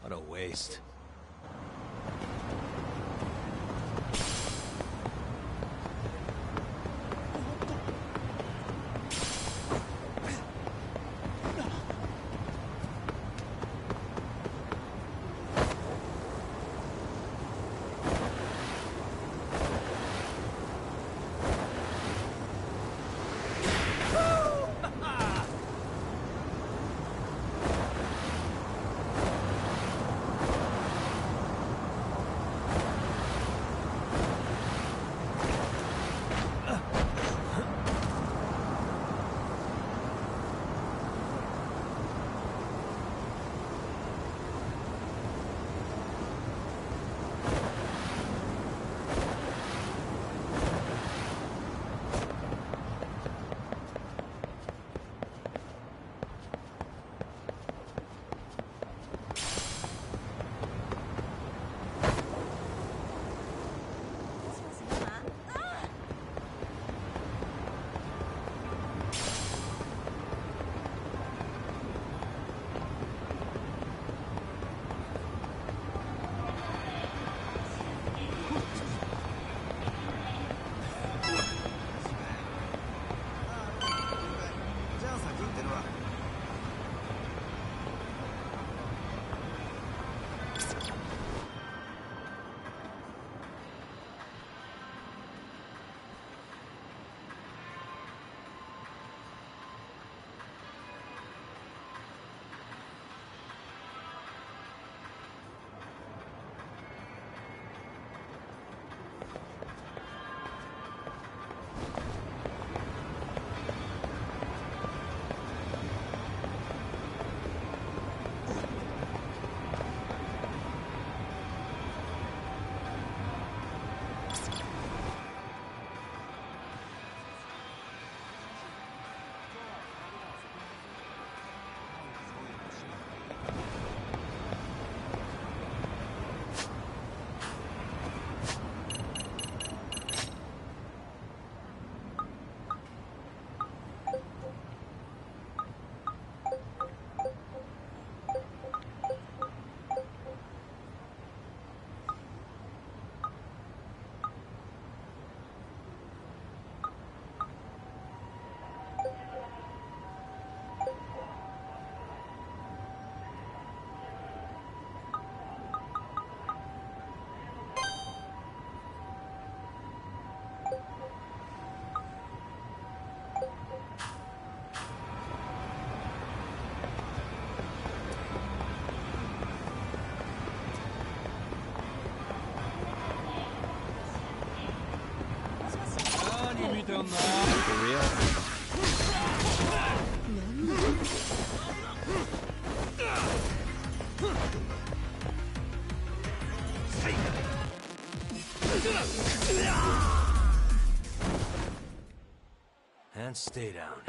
What a waste. For real? And stay down.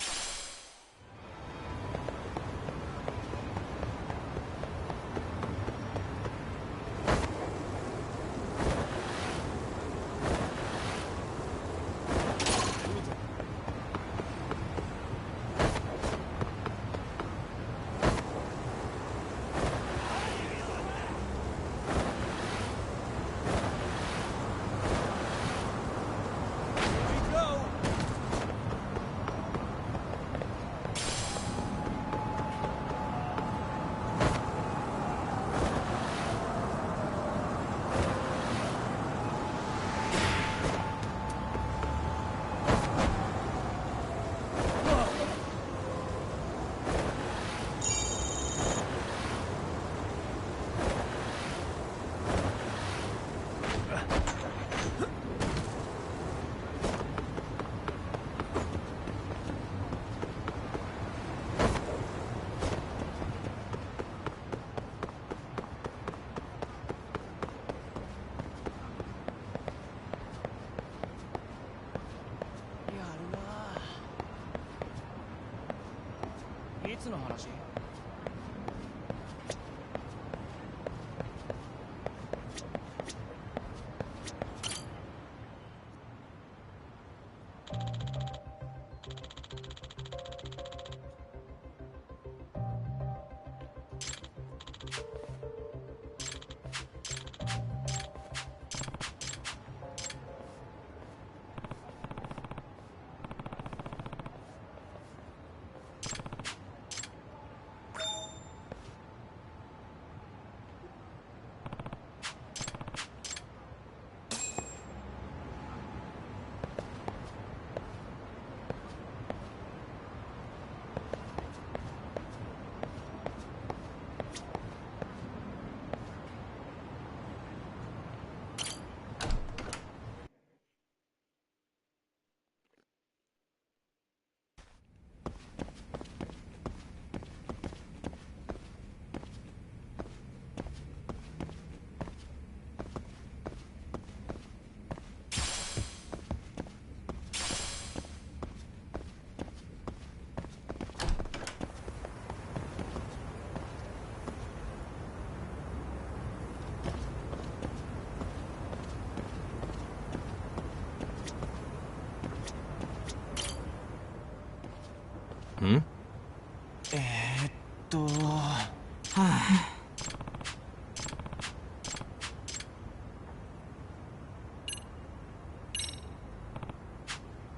Hmm?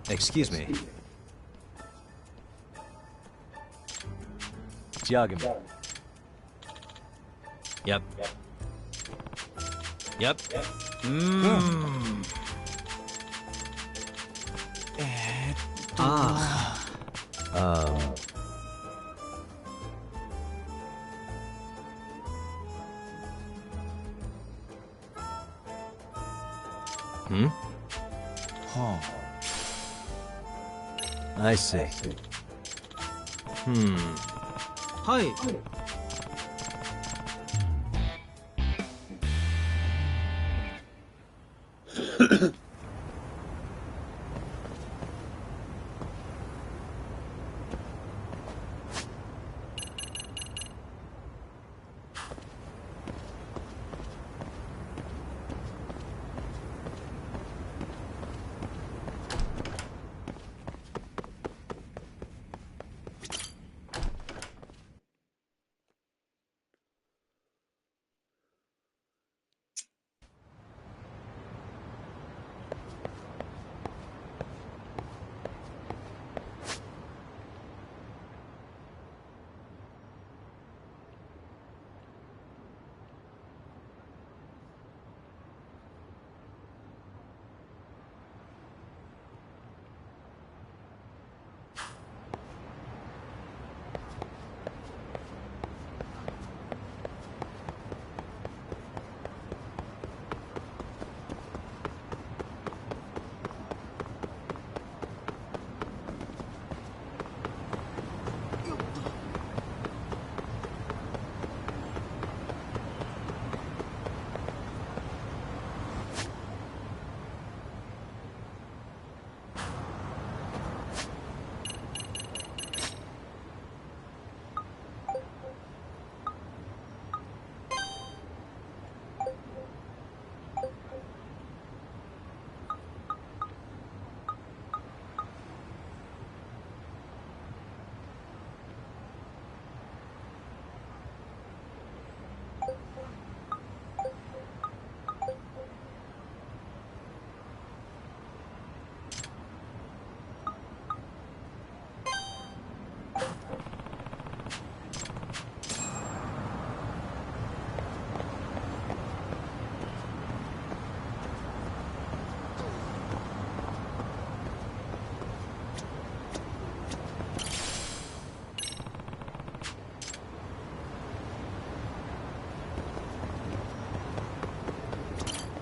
Excuse me. Yagami. Yep. Yep. I see. はい。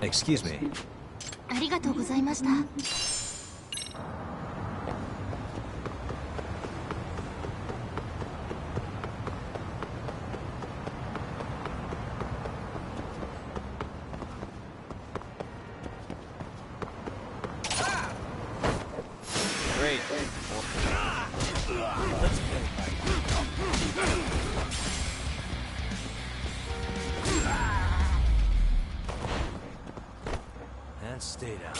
Excuse me. ありがとうございました。Great. And stay down.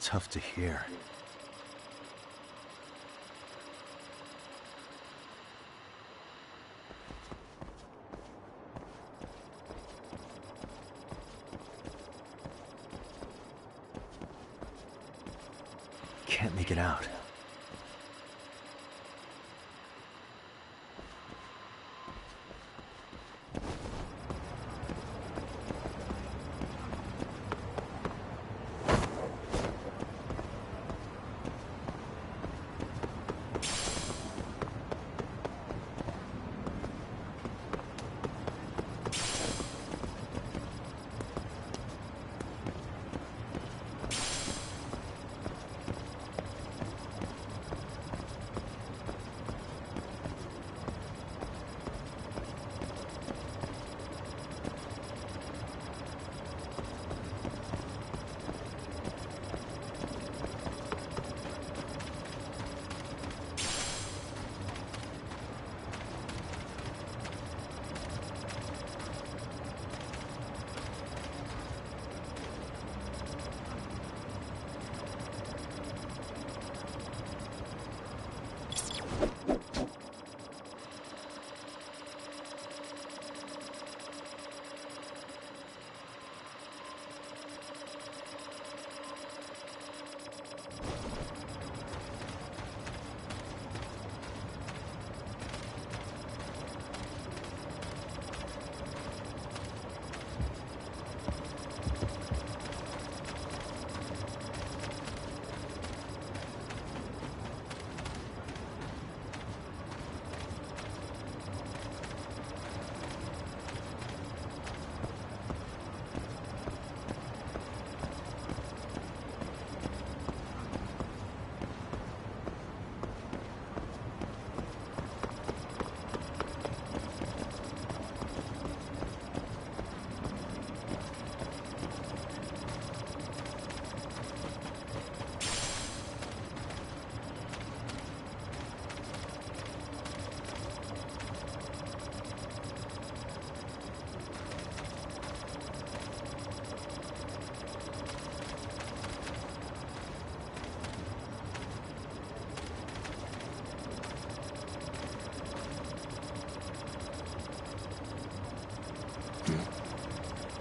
Tough to hear. can't make it out.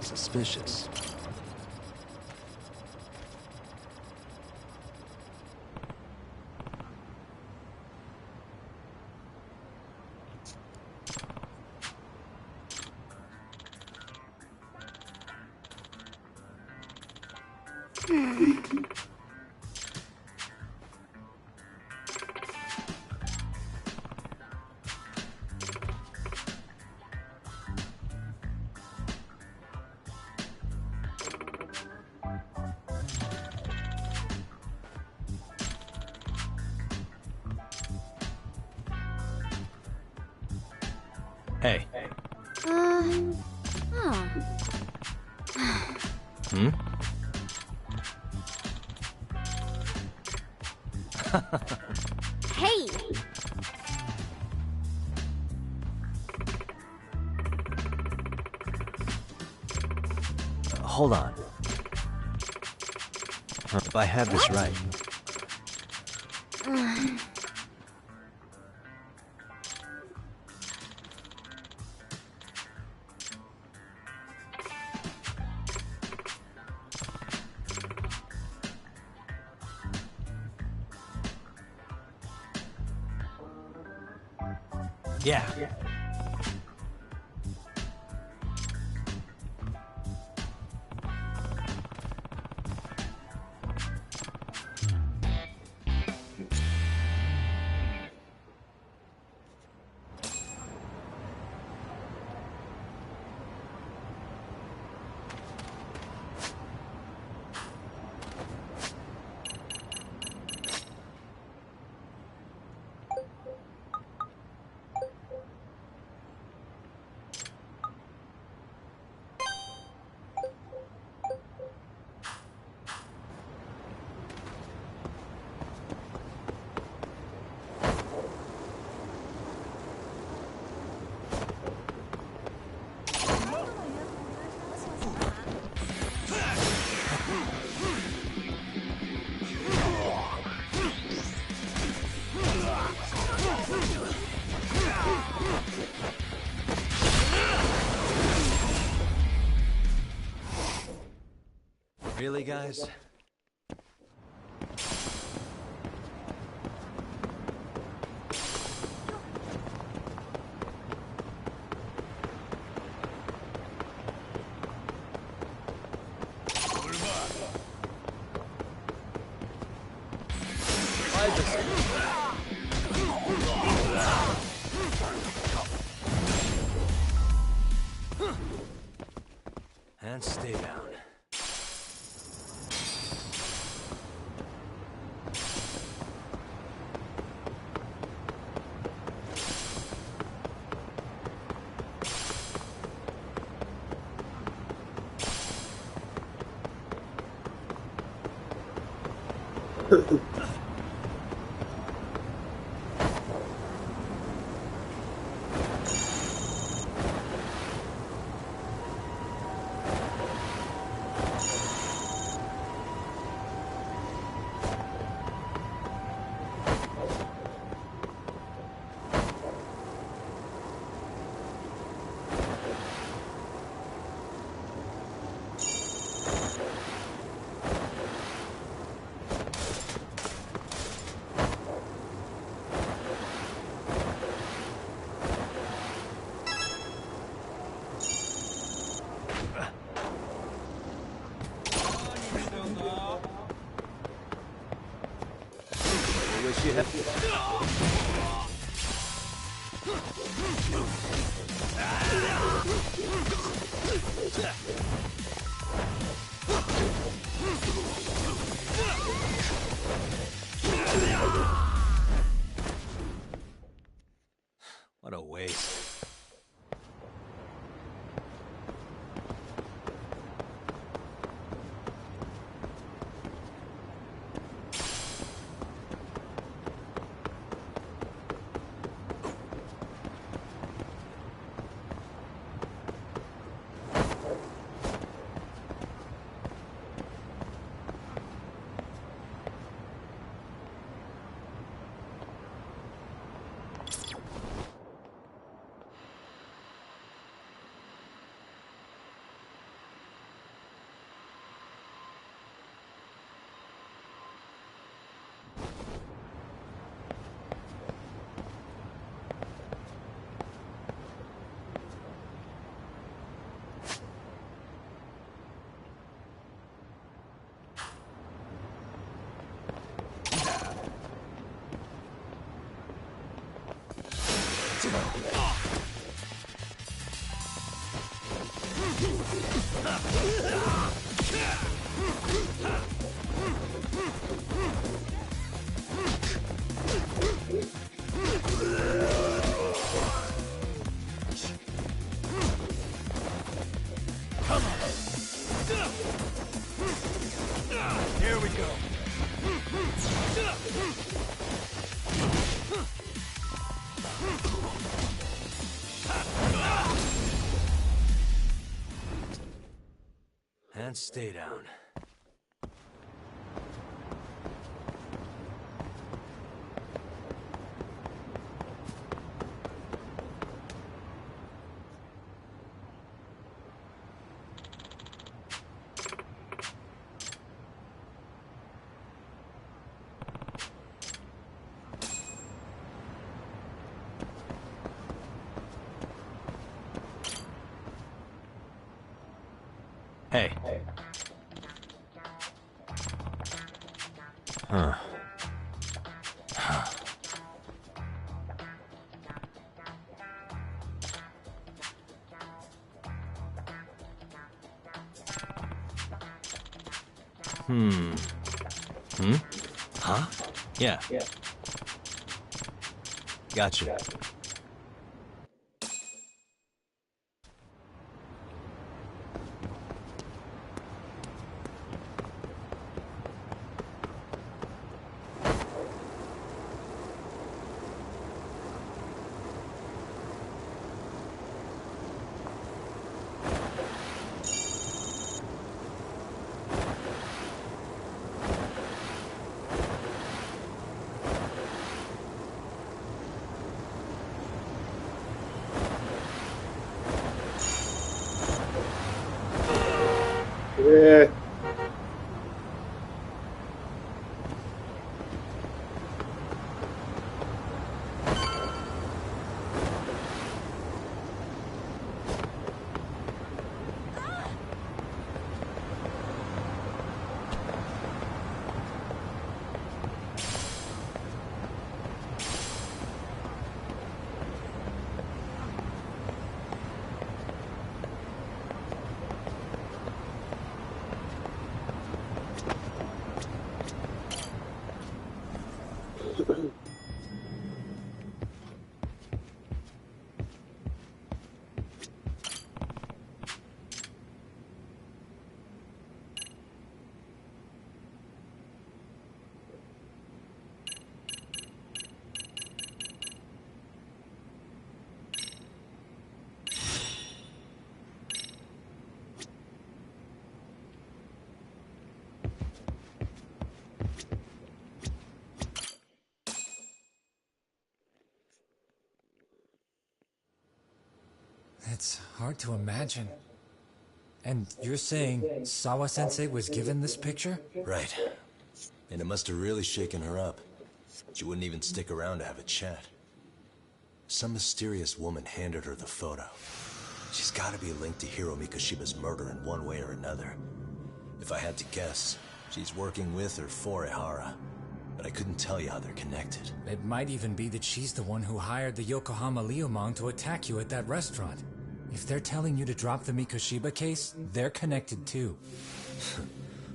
Suspicious. Hey. Hmm? Hey! Hold on. If I have this right... Yeah. Really, guys? And stay down. Wish you had. What a waste. Here we go. And stay down. Hey. Huh. Hmm? Huh? Yeah. Gotcha. It's hard to imagine. And you're saying Sawa-sensei was given this picture? Right. And it must have really shaken her up. She wouldn't even stick around to have a chat. Some mysterious woman handed her the photo. She's gotta be linked to Hiro Mikoshiba's murder in one way or another. If I had to guess, she's working with or for Ehara. But I couldn't tell you how they're connected. It might even be that she's the one who hired the Yokohama Liumang to attack you at that restaurant. If they're telling you to drop the Mikoshiba case, they're connected too.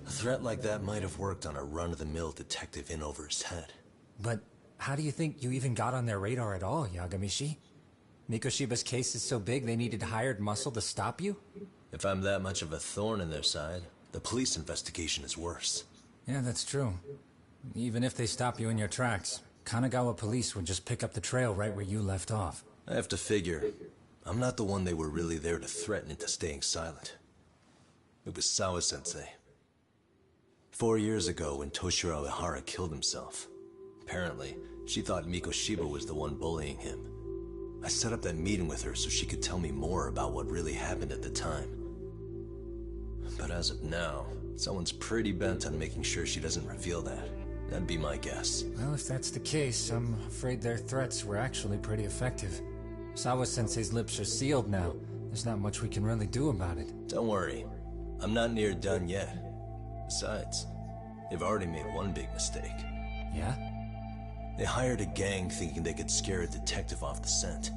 A threat like that might have worked on a run-of-the-mill detective in over his head. But how do you think you even got on their radar at all, Yagamishi? Mikoshiba's case is so big they needed hired muscle to stop you? If I'm that much of a thorn in their side, the police investigation is worse. Yeah, that's true. Even if they stop you in your tracks, Kanagawa police would just pick up the trail right where you left off. I have to figure, I'm not the one they were really there to threaten into staying silent. It was Sawa-sensei. 4 years ago when Toshiro Ehara killed himself, apparently, she thought Mikoshiba was the one bullying him. I set up that meeting with her so she could tell me more about what really happened at the time. But as of now, someone's pretty bent on making sure she doesn't reveal that. That'd be my guess. Well, if that's the case, I'm afraid their threats were actually pretty effective. Sawa-sensei's lips are sealed now. There's not much we can really do about it. Don't worry. I'm not near done yet. Besides, they've already made one big mistake. Yeah? They hired a gang thinking they could scare a detective off the scent.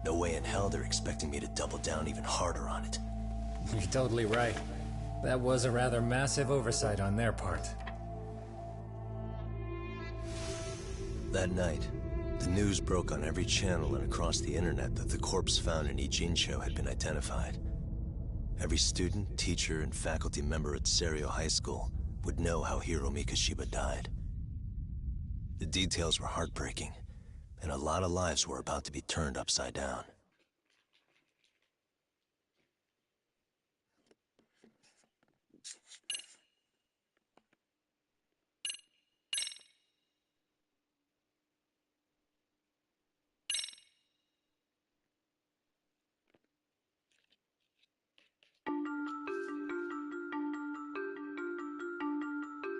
No way in hell they're expecting me to double down even harder on it. You're totally right. That was a rather massive oversight on their part. That night, the news broke on every channel and across the internet that the corpse found in Ijincho had been identified. Every student, teacher, and faculty member at Serio High School would know how Hiro Mikoshiba died. The details were heartbreaking, and a lot of lives were about to be turned upside down.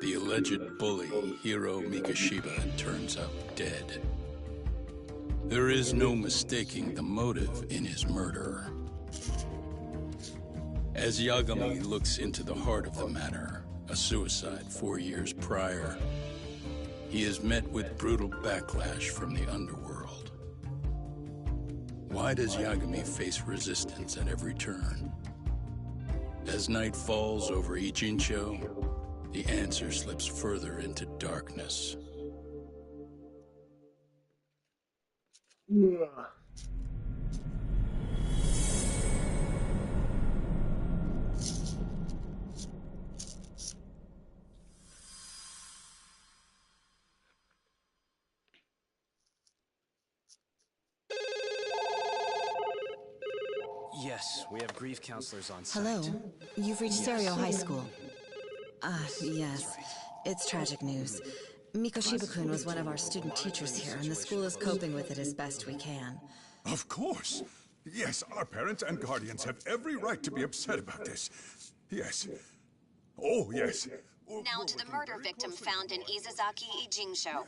The alleged bully, Hiro Mikoshiba, turns up dead. There is no mistaking the motive in his murder. As Yagami looks into the heart of the matter, a suicide 4 years prior, he is met with brutal backlash from the underworld. Why does Yagami face resistance at every turn? As night falls over Ijincho, the answer slips further into darkness. Yes, we have grief counselors on site. Hello, you've reached Serio High School. Yes. Right. It's tragic news. Mikoshiba-kun was one of our student teachers here, and the school is coping with it as best we can. Of course. Yes, our parents and guardians have every right to be upset about this. Yes. Oh, yes. Now to the murder victim found in Izazaki Ijincho.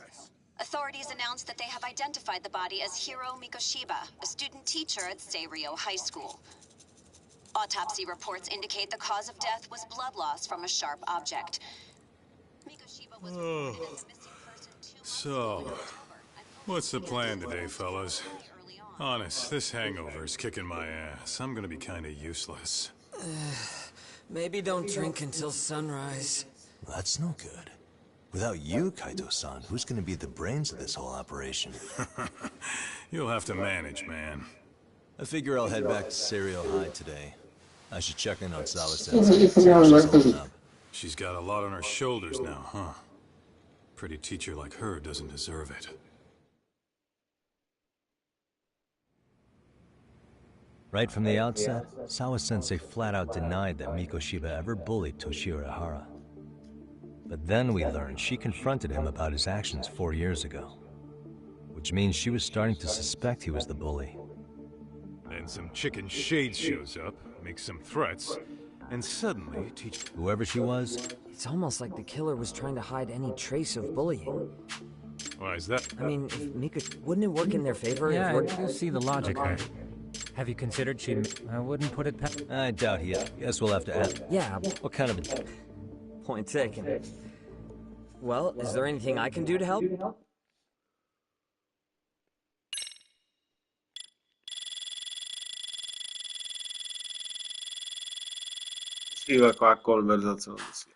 Authorities announced that they have identified the body as Hiro Mikoshiba, a student teacher at Serio High School. Autopsy reports indicate the cause of death was blood loss from a sharp object. Mikoshiba was reported as a missing person 2 months So, what's the plan today, fellas? Honest, this hangover is kicking my ass. I'm gonna be kinda useless. Maybe don't drink until sunrise. That's no good. Without you, Kaito-san, who's gonna be the brains of this whole operation? You'll have to manage, man. I figure I'll head back to Serio High today. I should check in on Sawa-sensei. See how she's holding up. She's got a lot on her shoulders now, huh? Pretty teacher like her doesn't deserve it. Right from the outset, Sawa-sensei flat out denied that Mikoshiba ever bullied Toshiro Ehara. But then we learned she confronted him about his actions 4 years ago. Which means she was starting to suspect he was the bully. They Then some chicken shade shows up, makes some threats, and suddenly teach... Whoever she was? It's almost like the killer was trying to hide any trace of bullying. Why is that? I mean, if Mika... Wouldn't it work in their favor Yeah, if... I do see the logic there. Have you considered she... I wouldn't put it past... I doubt he is. Guess we'll have to ask. Yeah. What kind of a... Point taken. Well, is there anything I can do to help? Sì, qua conversazione. Sì.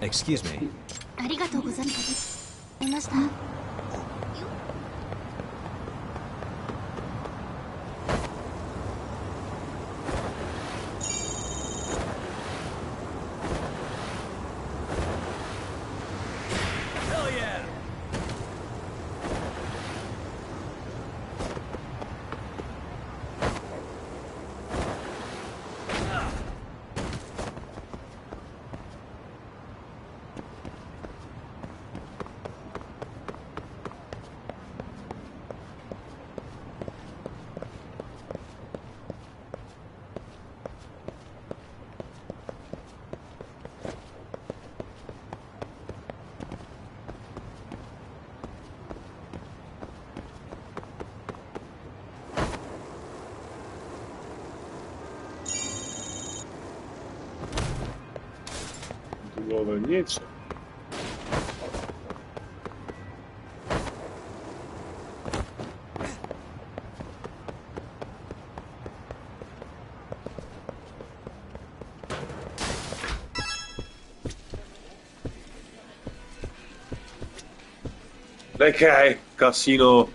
Excuse me. ありがとうございました。Nic. Okay, casino.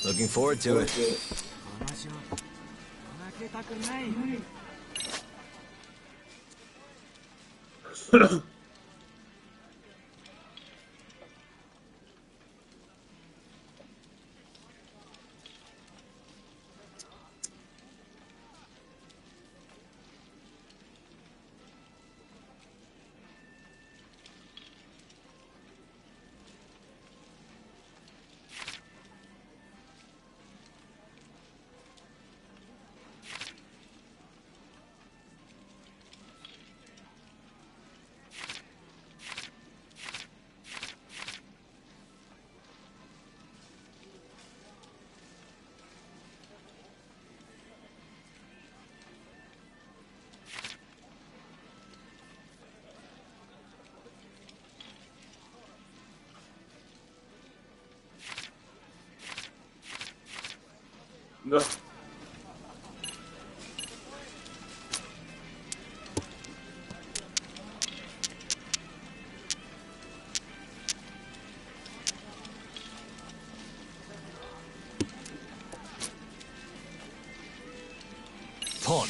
Looking forward to it. Pawn.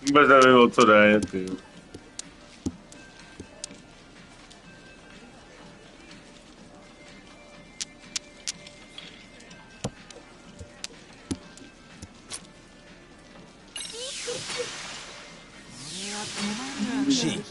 Vůbec nevím, o co jde, ty. She.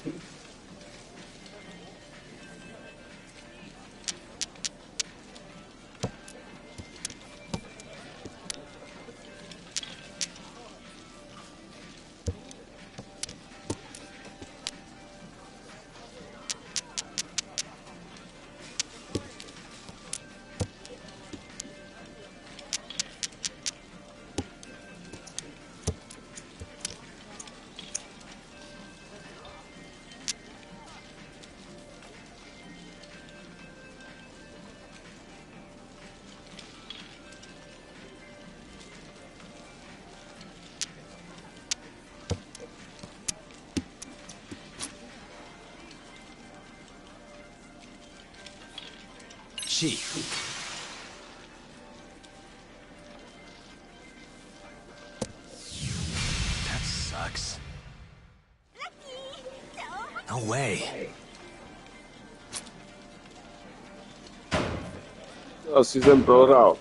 She. That sucks. No way. Asi jsem prohrál.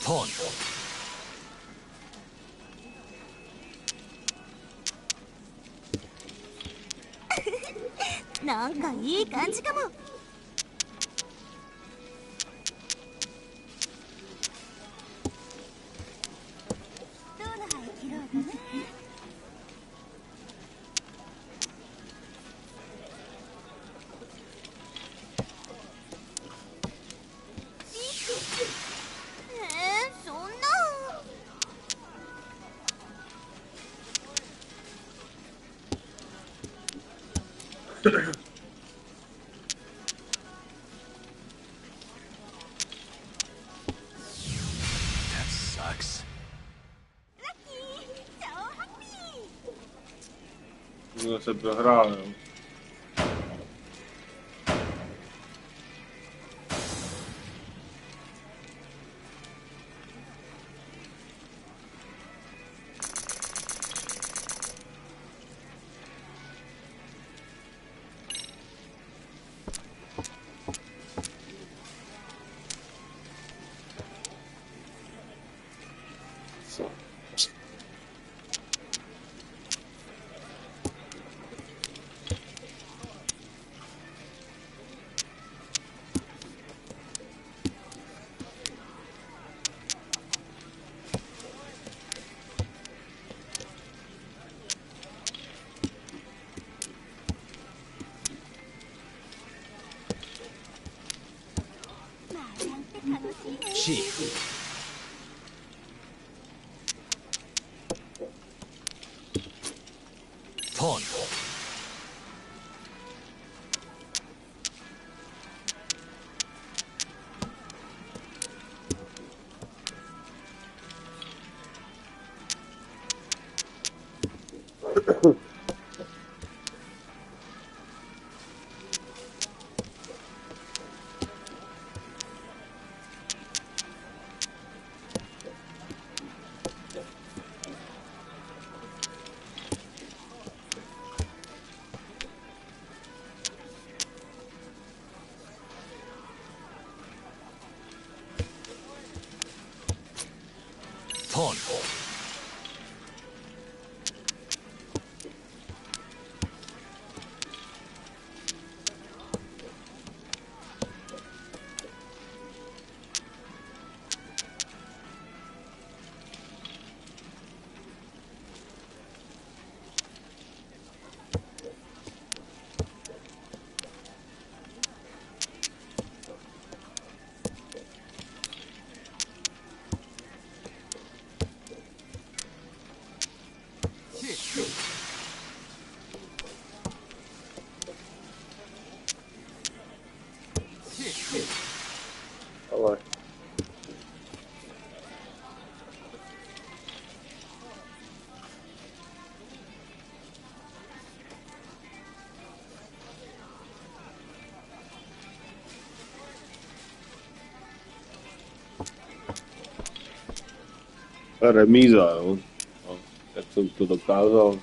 Pawn. なんかいい感じかも。どの灰切ろうかな。そんな。That sucks. Zase prohrál, jo. Chief. Pawn. Pawn. Allah. Remíza, jo. No, jak jsem to dokázal.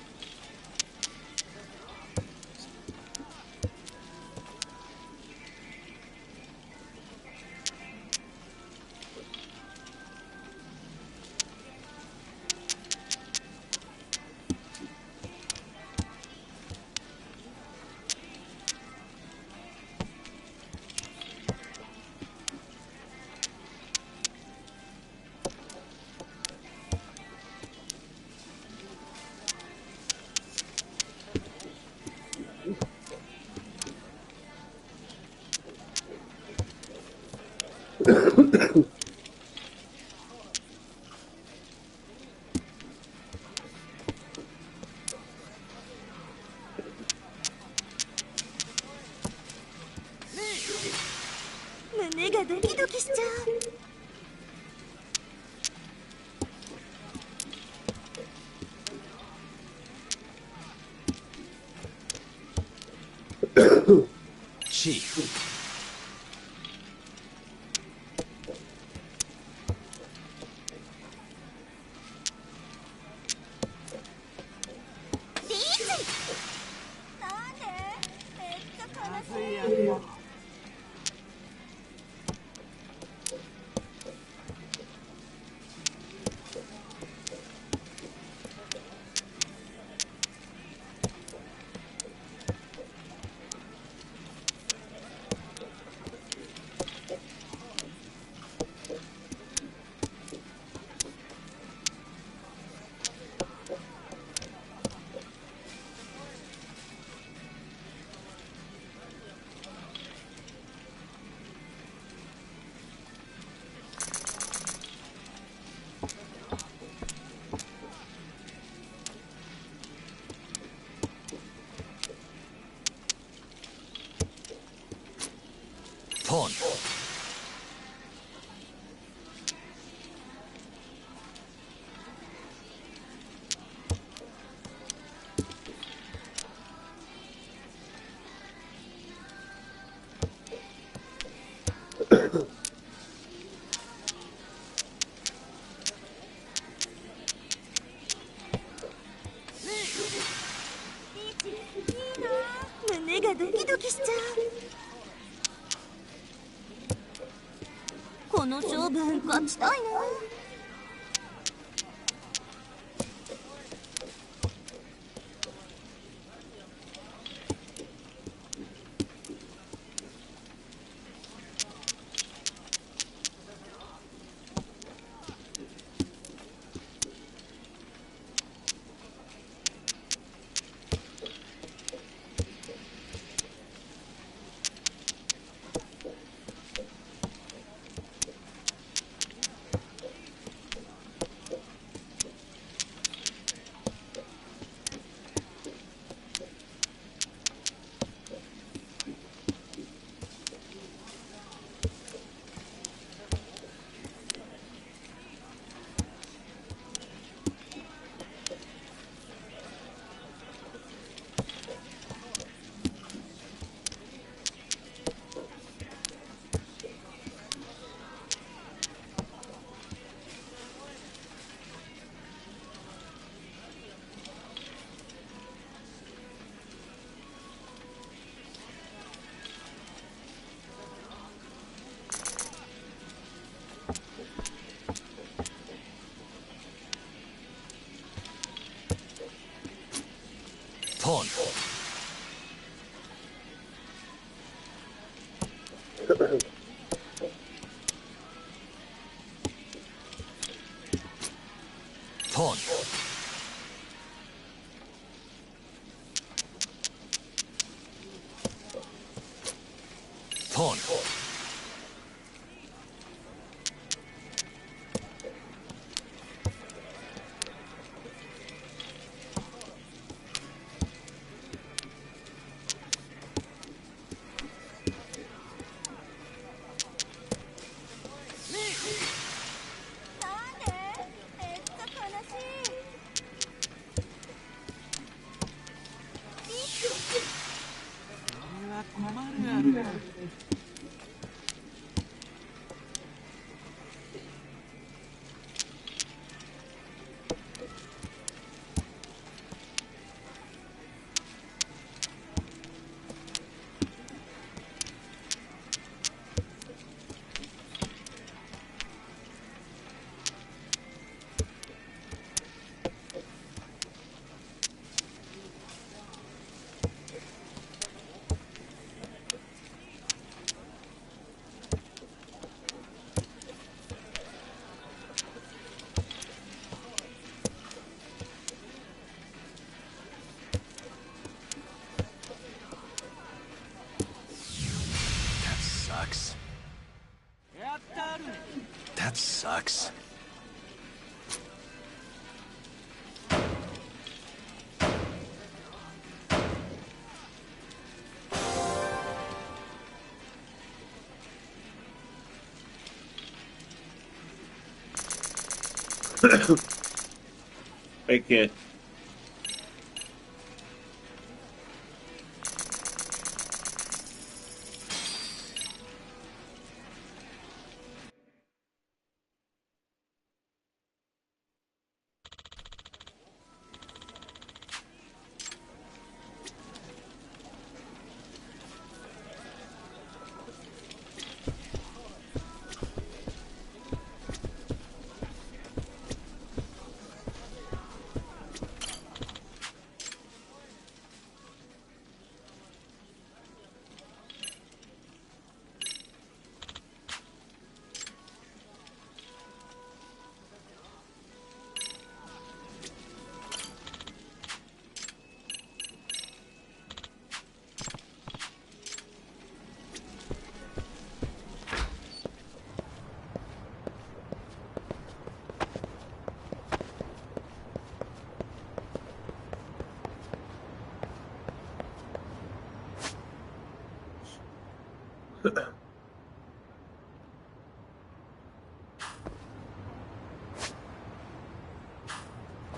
胸がドキドキしちゃう。Chief. Pawn.う。胸がドキドキしちゃう。この勝負勝ちたいな。Pawn. Pawn. Pawn. That sucks. I can't.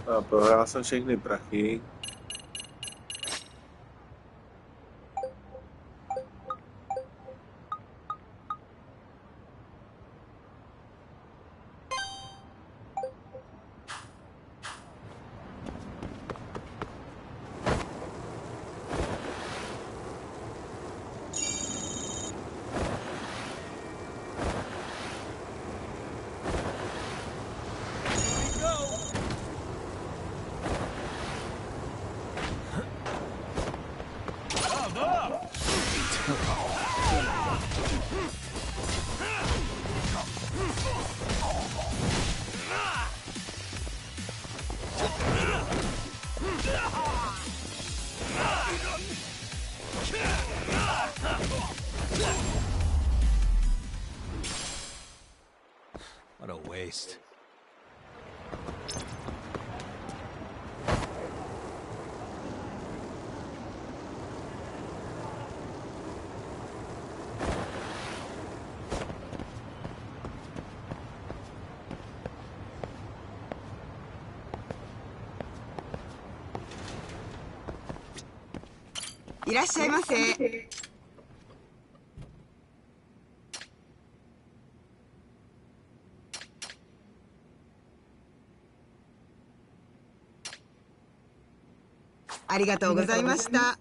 A prohrál jsem všechny prachy. What a waste.いらっしゃいませ。ありがとうございました。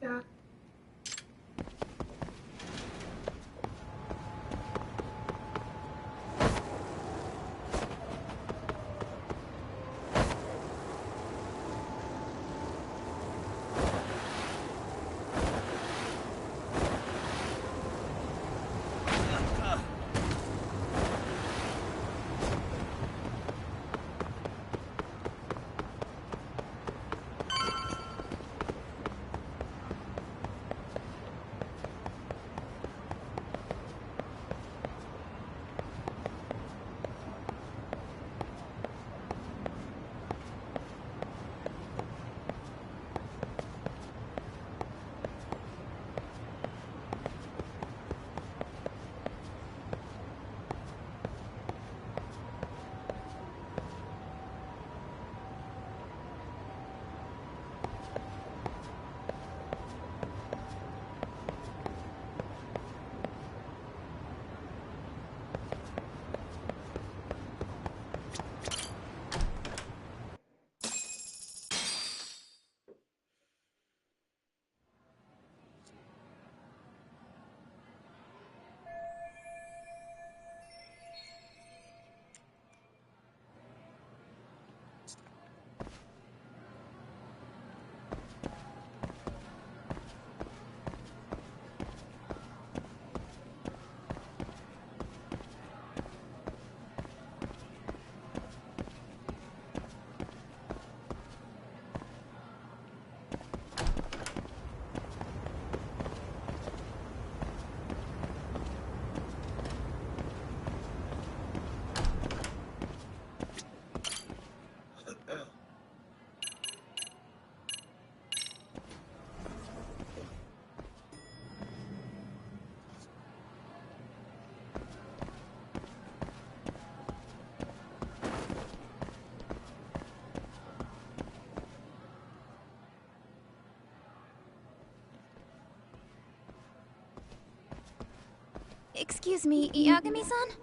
Excuse me, Yagami-san?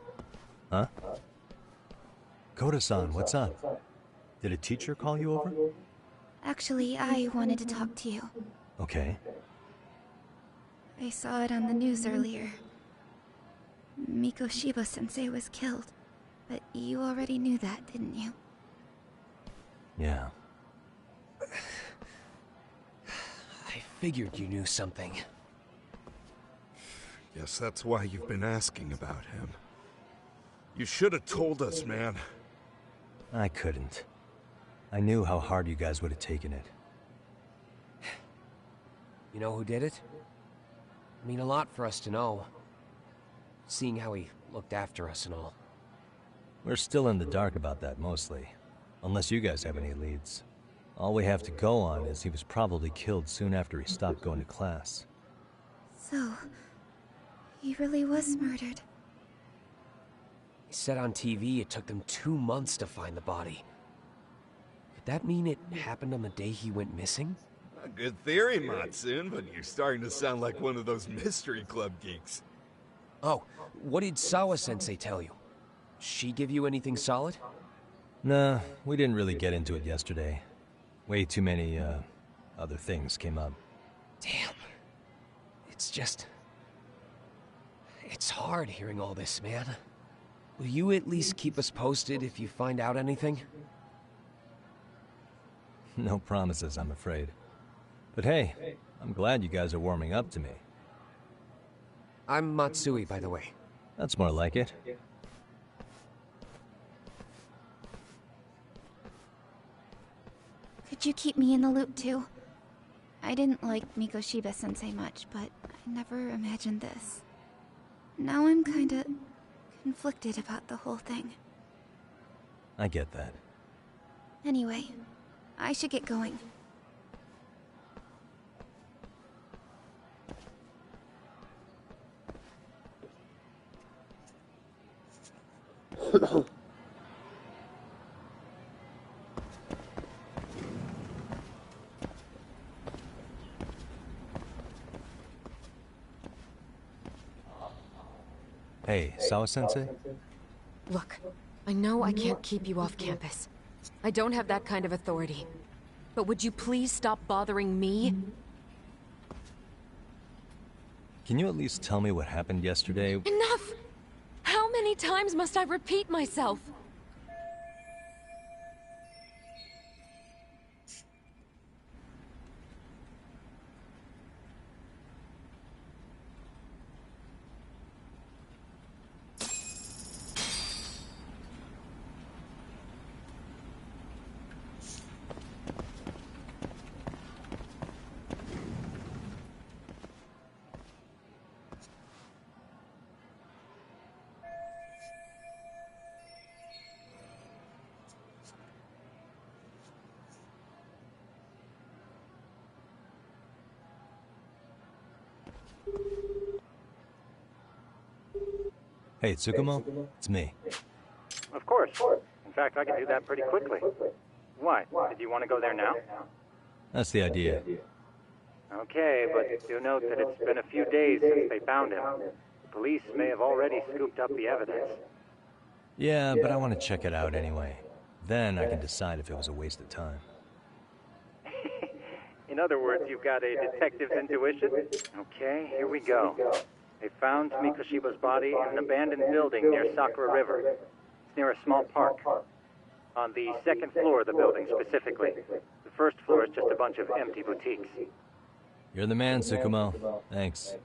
Huh? Koda-san, what's up? Did a teacher call you over? Actually, I wanted to talk to you. Okay. I saw it on the news earlier. Mikoshiba-sensei was killed. But you already knew that, didn't you? Yeah. I figured you knew something. Guess that's why you've been asking about him. You should have told us, man. I couldn't. I knew how hard you guys would have taken it. You know who did it? I mean a lot for us to know. Seeing how he looked after us and all. We're still in the dark about that, mostly. Unless you guys have any leads. All we have to go on is he was probably killed soon after he stopped going to class. So, he really was murdered. He said on TV it took them 2 months to find the body. Could that mean it happened on the day he went missing? A good theory, Matsun, but you're starting to sound like one of those mystery club geeks. Oh, what did Sawa-sensei tell you? She give you anything solid? Nah, we didn't really get into it yesterday. Way too many, other things came up. Damn. It's just... It's hard hearing all this, man. Will you at least keep us posted if you find out anything? No promises, I'm afraid. But hey, I'm glad you guys are warming up to me. I'm Matsui, by the way. That's more like it. Could you keep me in the loop too? I didn't like Mikoshiba-sensei much, but I never imagined this. Now I'm kinda conflicted about the whole thing. I get that. Anyway, I should get going. Hey, Sawa-sensei? Look, I know I can't keep you off campus. I don't have that kind of authority. But would you please stop bothering me? Can you at least tell me what happened yesterday? Enough! How many times must I repeat myself? Hey, Tsukumo? It's me. Of course. In fact, I can do that pretty quickly. Why? Did you want to go there now? That's the idea. Okay, but do note that it's been a few days since they found him. The police may have already scooped up the evidence. Yeah, but I want to check it out anyway. Then I can decide if it was a waste of time. In other words, you've got a detective's intuition? Okay, here we go. They found Mikoshiba's body in an abandoned building near Sakura River. It's near a small park. On the second floor of the building, specifically. The first floor is just a bunch of empty boutiques. You're the man, Tsukumo. Thanks.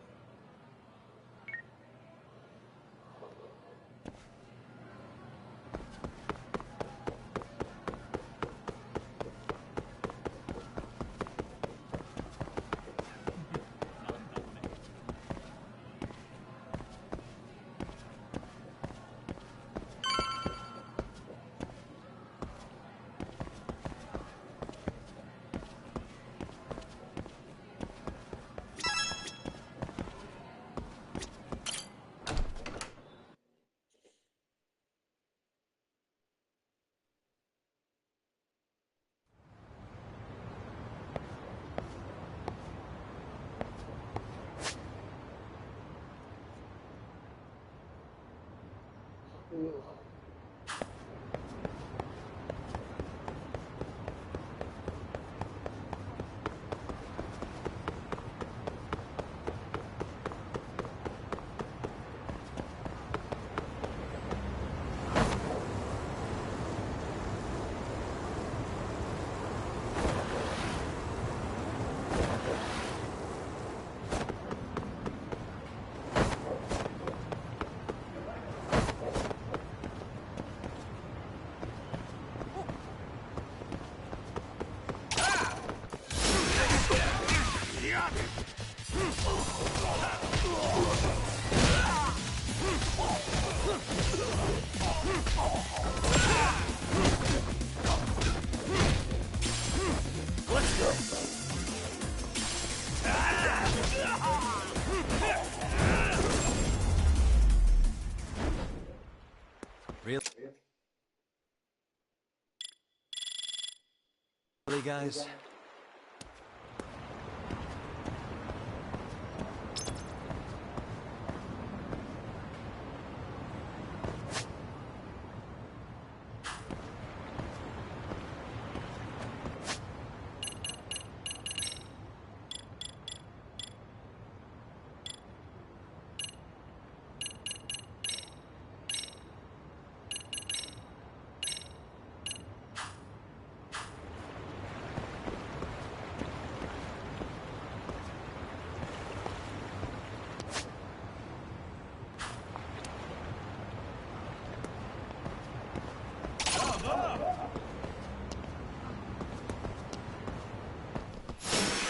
Really, guys?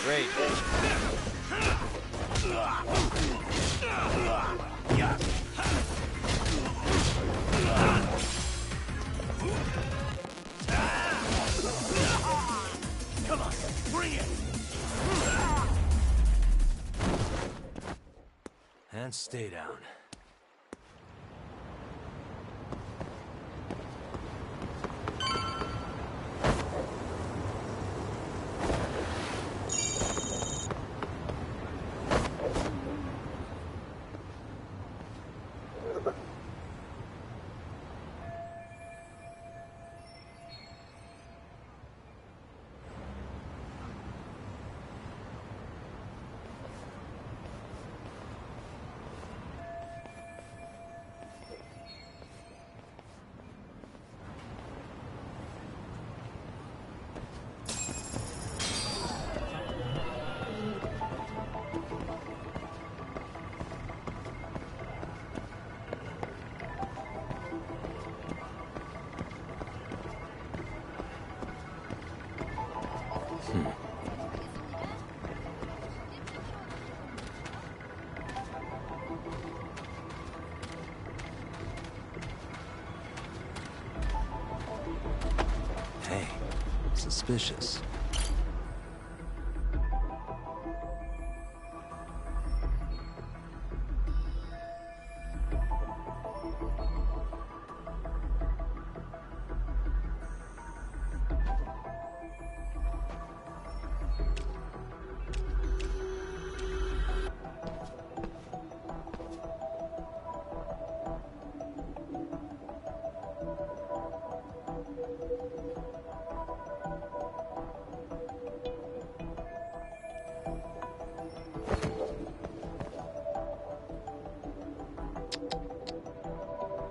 Great. Come on, bring it! And stay down. Hey, suspicious.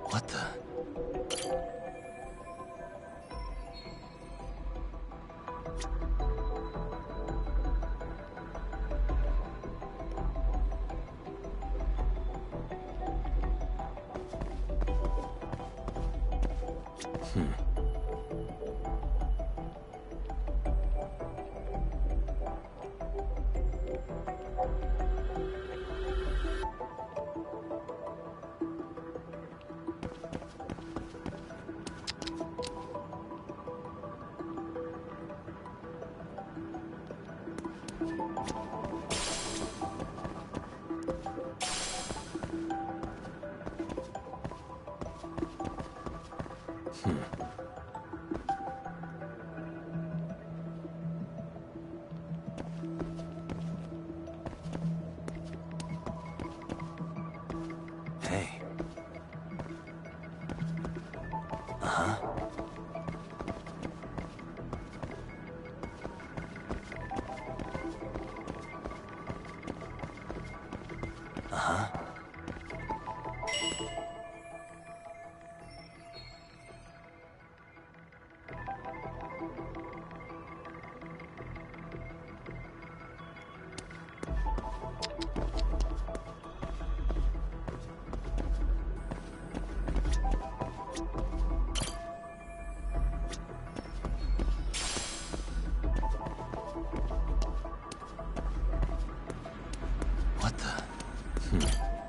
What the? Hey. Uh-huh. Uh-huh. What the?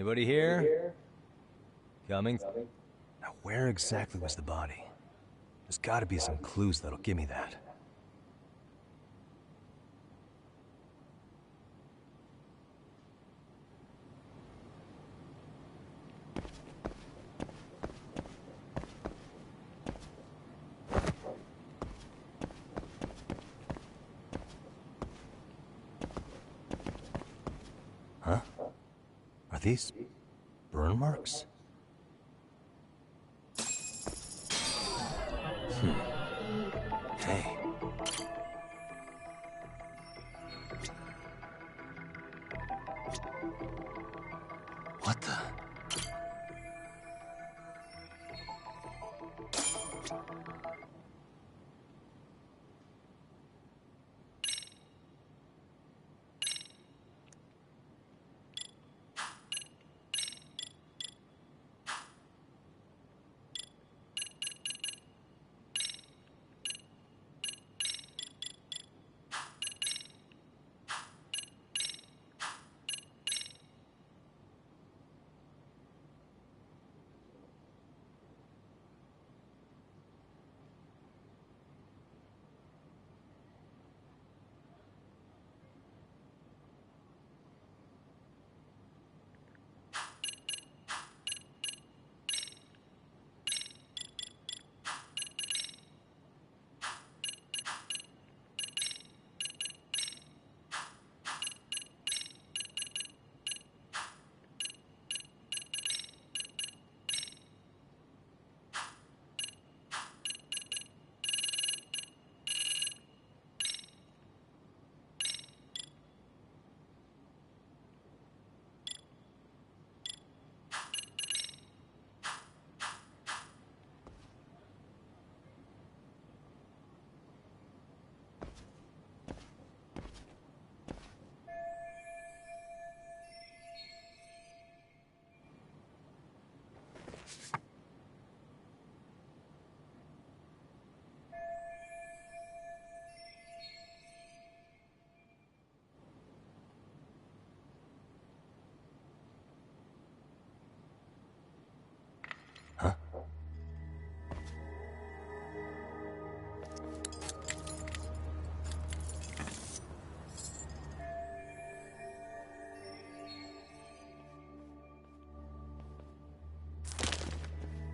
Anybody here? Coming? Now, where exactly was the body? There's gotta be some clues that'll give me that. Huh? Are these burn marks? Hey. What the?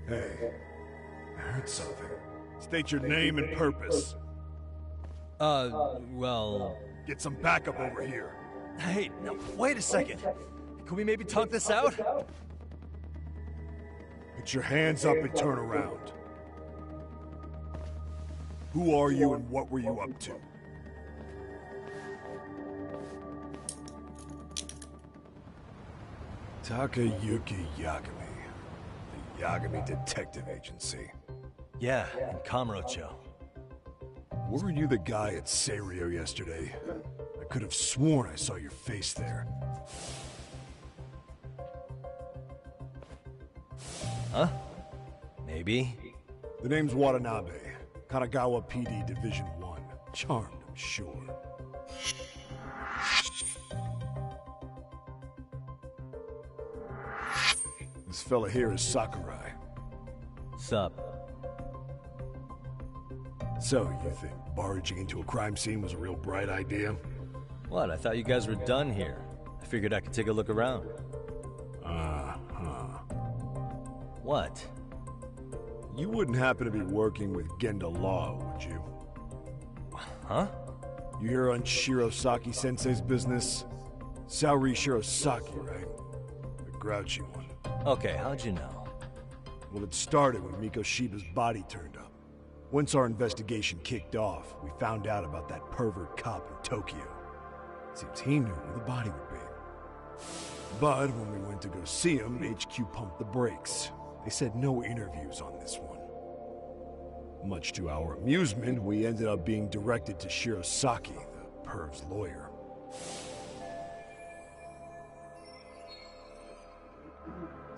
Hey, I heard something. State your name and purpose. Well... Get some backup over here. Hey, now, wait a second. Could we maybe talk this out? Put your hands up and turn around. Who are you and what were you up to? Takayuki Yagami. The Yagami Detective Agency. Yeah, in Kamurocho. Were you the guy at Seirio yesterday? I could have sworn I saw your face there. Huh? Maybe. The name's Watanabe. Kanagawa PD Division 1. Charmed, I'm sure. This fella here is Sakurai. Sup? So, you think barging into a crime scene was a real bright idea? What? I thought you guys were done here. I figured I could take a look around. What? You wouldn't happen to be working with Genda Law, would you? Huh? You hear on Shirosaki-sensei's business? Saori Shirosaki, right? The grouchy one. Okay, how'd you know? Well, it started when Mikoshiba's body turned up. Once our investigation kicked off, we found out about that pervert cop in Tokyo. Seems he knew where the body would be. But when we went to go see him, HQ pumped the brakes. They said no interviews on this one. Much to our amusement, we ended up being directed to Shirosaki, the perv's lawyer.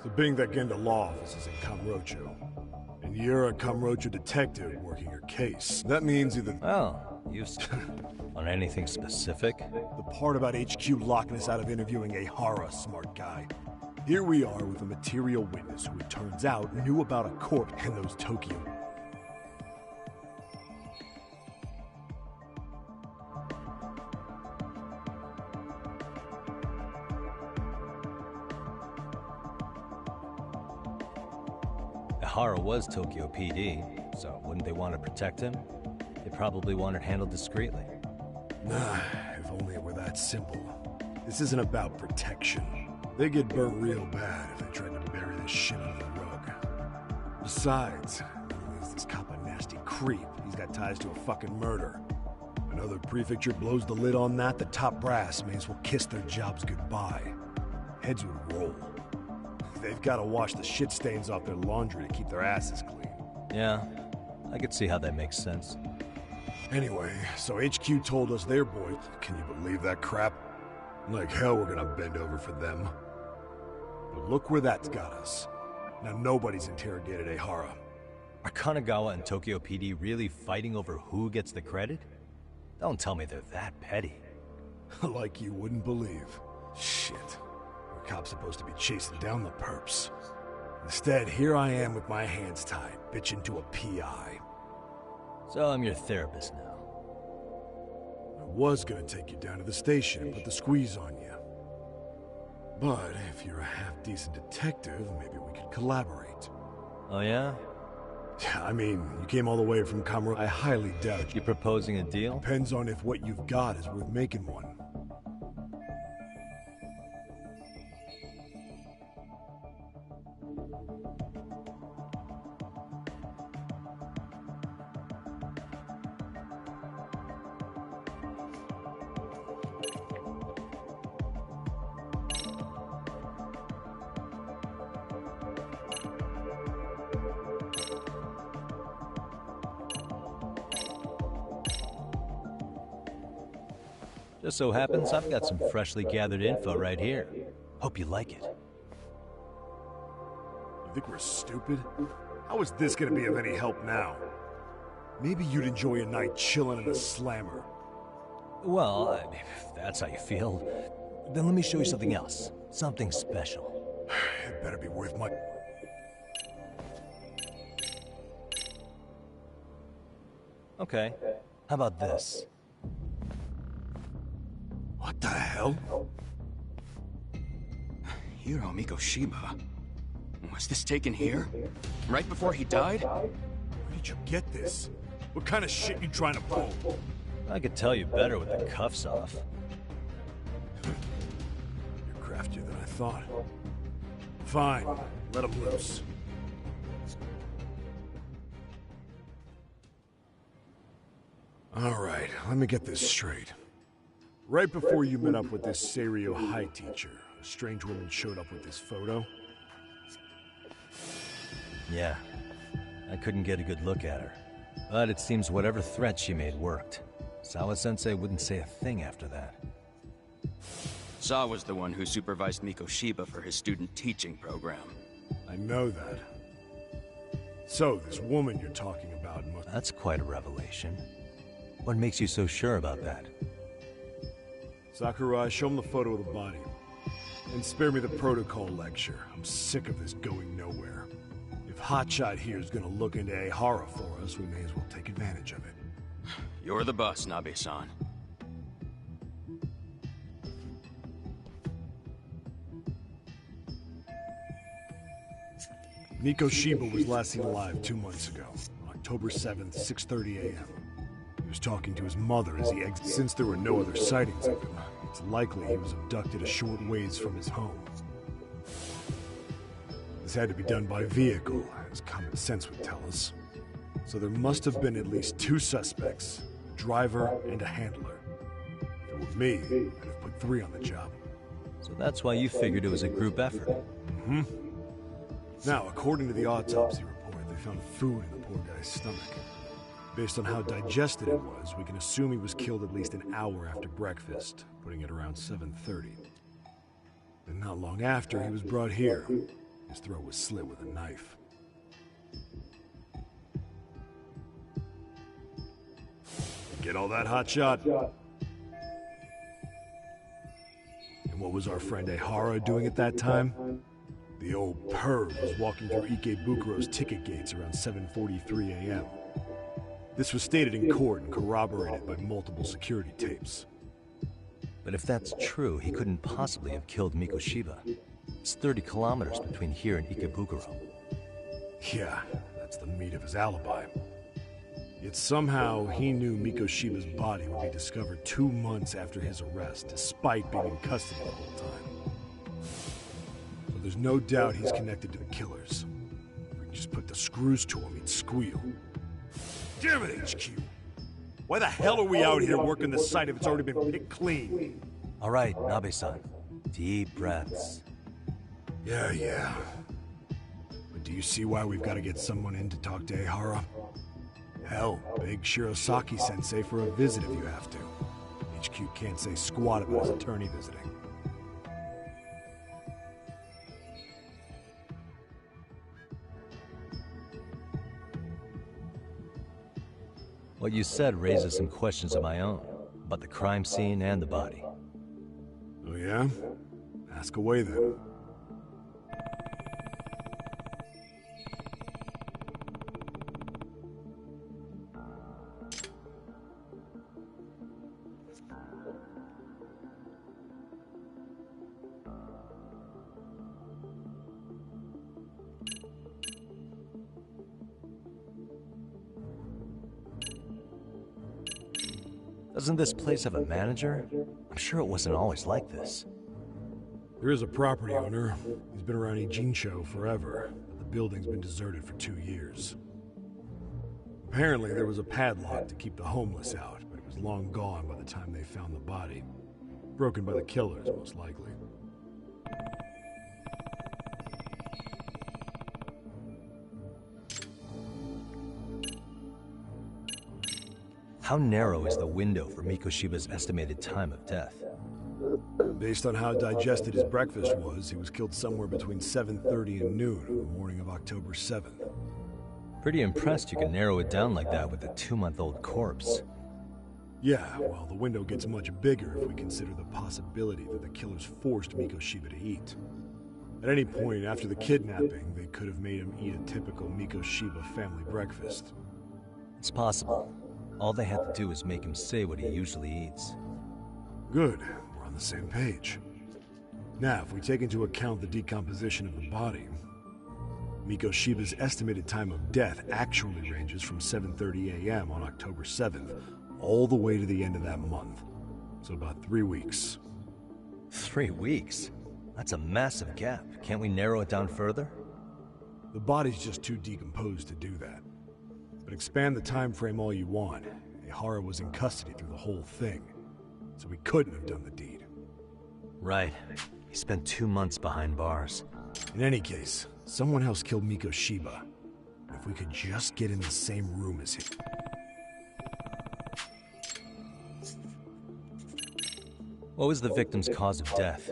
So being that Genda Law office is in Kamurocho, and you're a Kamurocho detective working your case, that means either— Oh, on anything specific? The part about HQ locking us out of interviewing a Hara smart guy. Here we are with a material witness who it turns out knew about a corpse and those Tokyo. Ihara was Tokyo PD, so wouldn't they want to protect him? They probably want it handled discreetly. Nah, if only it were that simple. This isn't about protection. They get burnt real bad if they try to bury this shit under the rug. Besides, is this cop a nasty creep? He's got ties to a fucking murder. Another prefecture blows the lid on that, the top brass may as well kiss their jobs goodbye. Heads would roll. They've got to wash the shit stains off their laundry to keep their asses clean. Yeah, I could see how that makes sense. Anyway, so HQ told us their boy. Can you believe that crap? Like hell we're gonna bend over for them. But look where that's got us. Now nobody's interrogated Ihara. Are Kanagawa and Tokyo PD really fighting over who gets the credit? Don't tell me they're that petty. Like you wouldn't believe. Shit. We're cops supposed to be chasing down the perps. Instead, here I am with my hands tied, bitching to a PI. So I'm your therapist now. I was gonna take you down to the station and put the squeeze on you. But if you're a half-decent detective, maybe we could collaborate. Oh yeah? Yeah, I mean, you came all the way from Kamura. I highly doubt you proposing a deal? Depends on if what you've got is worth making one. Just so happens I've got some freshly gathered info right here. Hope you like it. You think we're stupid? How is this gonna be of any help now? Maybe you'd enjoy a night chilling in the slammer. Well, if that's how you feel, then let me show you something else. Something special. It better be worth my... Okay, how about this? What the hell? Hiro Mikoshiba. Was this taken here? Right before he died? Where did you get this? What kind of shit you trying to pull? I could tell you better with the cuffs off. You're craftier than I thought. Fine, let him loose. All right, let me get this straight. Right before you met up with this Seiryo High teacher, a strange woman showed up with this photo. Yeah, I couldn't get a good look at her. But it seems whatever threat she made worked. Sawa-sensei wouldn't say a thing after that. Saw was the one who supervised Mikoshiba for his student teaching program. I know that. So, this woman you're talking about must... That's quite a revelation. What makes you so sure about that? Sakurai, show him the photo of the body. And spare me the protocol lecture. I'm sick of this going nowhere. If Hotshot here is gonna look into Ihara for us, we may as well take advantage of it. You're the boss, Nabe-san. Mikoshiba was last seen alive 2 months ago, October 7th, 6:30 a.m. He was talking to his mother as he exited. Since there were no other sightings of him, it's likely he was abducted a short ways from his home. This had to be done by vehicle, as common sense would tell us. So there must have been at least 2 suspects, a driver and a handler. If it were me, I'd have put 3 on the job. So that's why you figured it was a group effort. Mm-hmm. Now, according to the autopsy report, they found food in the poor guy's stomach. Based on how digested it was, we can assume he was killed at least an hour after breakfast, putting it around 7:30. And not long after, he was brought here. His throat was slit with a knife. Get all that, Hotshot? And what was our friend Ihara doing at that time? The old perv was walking through Ikebukuro's ticket gates around 7:43 a.m. This was stated in court and corroborated by multiple security tapes. But if that's true, he couldn't possibly have killed Mikoshiba. It's 30 kilometers between here and Ikebukuro. Yeah, that's the meat of his alibi. Yet somehow he knew Mikoshiba's body would be discovered 2 months after his arrest, despite being in custody the whole time. So there's no doubt he's connected to the killers. If we can just put the screws to him, he'd squeal. Damn it, HQ! Why the hell are we out here working the site if it's already been picked clean? All right, Nabe-san. Deep breaths. Yeah. But do you see why we've got to get someone in to talk to Ehara? Hell, beg Shirosaki-sensei for a visit if you have to. HQ can't say squat about his attorney visiting. What you said raises some questions of my own, about the crime scene and the body. Oh yeah? Ask away then. Doesn't this place have a manager? I'm sure it wasn't always like this. There is a property owner. He's been around Ijincho forever, but the building's been deserted for 2 years. Apparently there was a padlock to keep the homeless out, but it was long gone by the time they found the body. Broken by the killers, most likely. How narrow is the window for Mikoshiba's estimated time of death? Based on how digested his breakfast was, he was killed somewhere between 7:30 and noon on the morning of October 7th. Pretty impressed you can narrow it down like that with a 2-month-old corpse. Yeah, well, the window gets much bigger if we consider the possibility that the killers forced Mikoshiba to eat. At any point after the kidnapping, they could have made him eat a typical Mikoshiba family breakfast. It's possible. All they had to do is make him say what he usually eats. Good. We're on the same page. Now, if we take into account the decomposition of the body, Mikoshiba's estimated time of death actually ranges from 7:30 a.m. on October 7th all the way to the end of that month. So about 3 weeks. 3 weeks? That's a massive gap. Can't we narrow it down further? The body's just too decomposed to do that. But expand the time frame all you want. Ehara was in custody through the whole thing, so he couldn't have done the deed. Right. He spent 2 months behind bars. In any case, someone else killed Mikoshiba. And if we could just get in the same room as him. What was the victim's cause of death?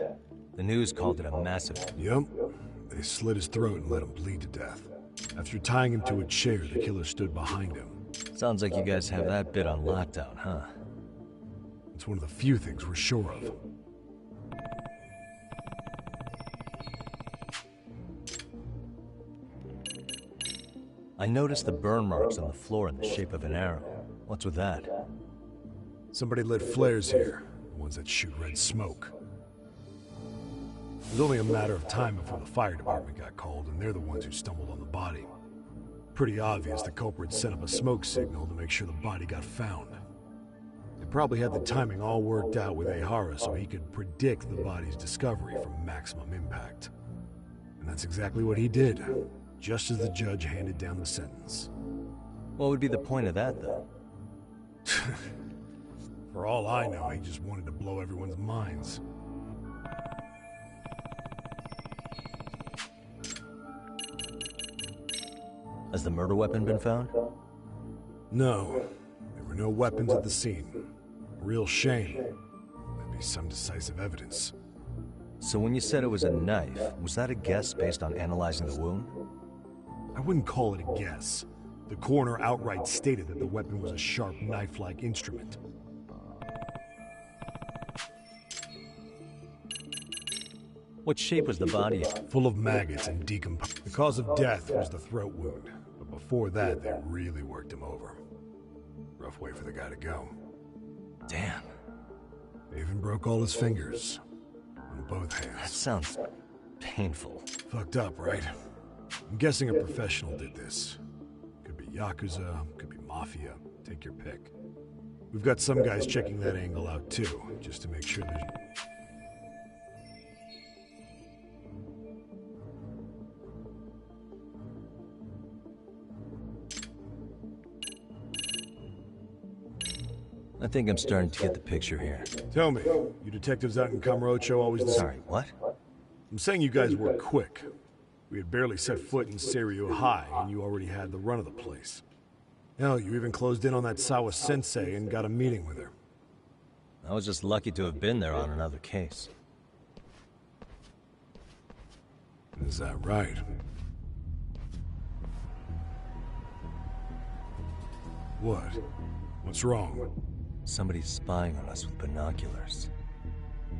The news called it a massive... Yep. They slit his throat and let him bleed to death. After tying him to a chair, the killer stood behind him. Sounds like you guys have that bit on lockdown, huh? It's one of the few things we're sure of. I noticed the burn marks on the floor in the shape of an arrow. What's with that? Somebody lit flares here, the ones that shoot red smoke. It was only a matter of time before the fire department got called, and they're the ones who stumbled on the body. Pretty obvious the culprit set up a smoke signal to make sure the body got found. They probably had the timing all worked out with Ehara so he could predict the body's discovery from maximum impact. And that's exactly what he did, just as the judge handed down the sentence. What would be the point of that, though? For all I know, he just wanted to blow everyone's minds. Has the murder weapon been found? No. There were no weapons at the scene. Real shame. That'd be some decisive evidence. So when you said it was a knife, was that a guess based on analyzing the wound? I wouldn't call it a guess. The coroner outright stated that the weapon was a sharp knife-like instrument. What shape was the body in? Full of maggots and decomposed. The cause of death was the throat wound, but before that, they really worked him over. Rough way for the guy to go. Damn. They even broke all his fingers. On both hands. That sounds painful. Fucked up, right? I'm guessing a professional did this. Could be Yakuza, could be Mafia. Take your pick. We've got some guys checking that angle out too, just to make sure there's... I think I'm starting to get the picture here. Tell me, you detectives out in Kamurocho always the same? Sorry, what? I'm saying you guys were quick. We had barely set foot in Seiryu High, and you already had the run of the place. Hell, you even closed in on that Sawa sensei and got a meeting with her. I was just lucky to have been there on another case. Is that right? What? What's wrong? Somebody's spying on us with binoculars.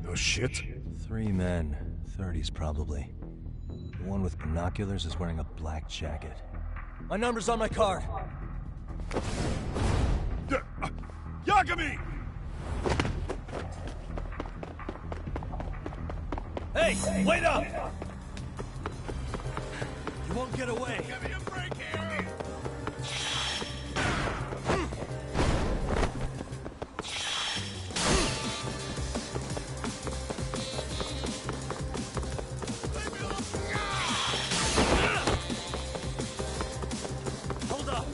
No shit? 3 men, 30s probably. The one with binoculars is wearing a black jacket. My number's on my card! Yagami! Hey, wait up! You won't get away! Give me a break here! Hold up!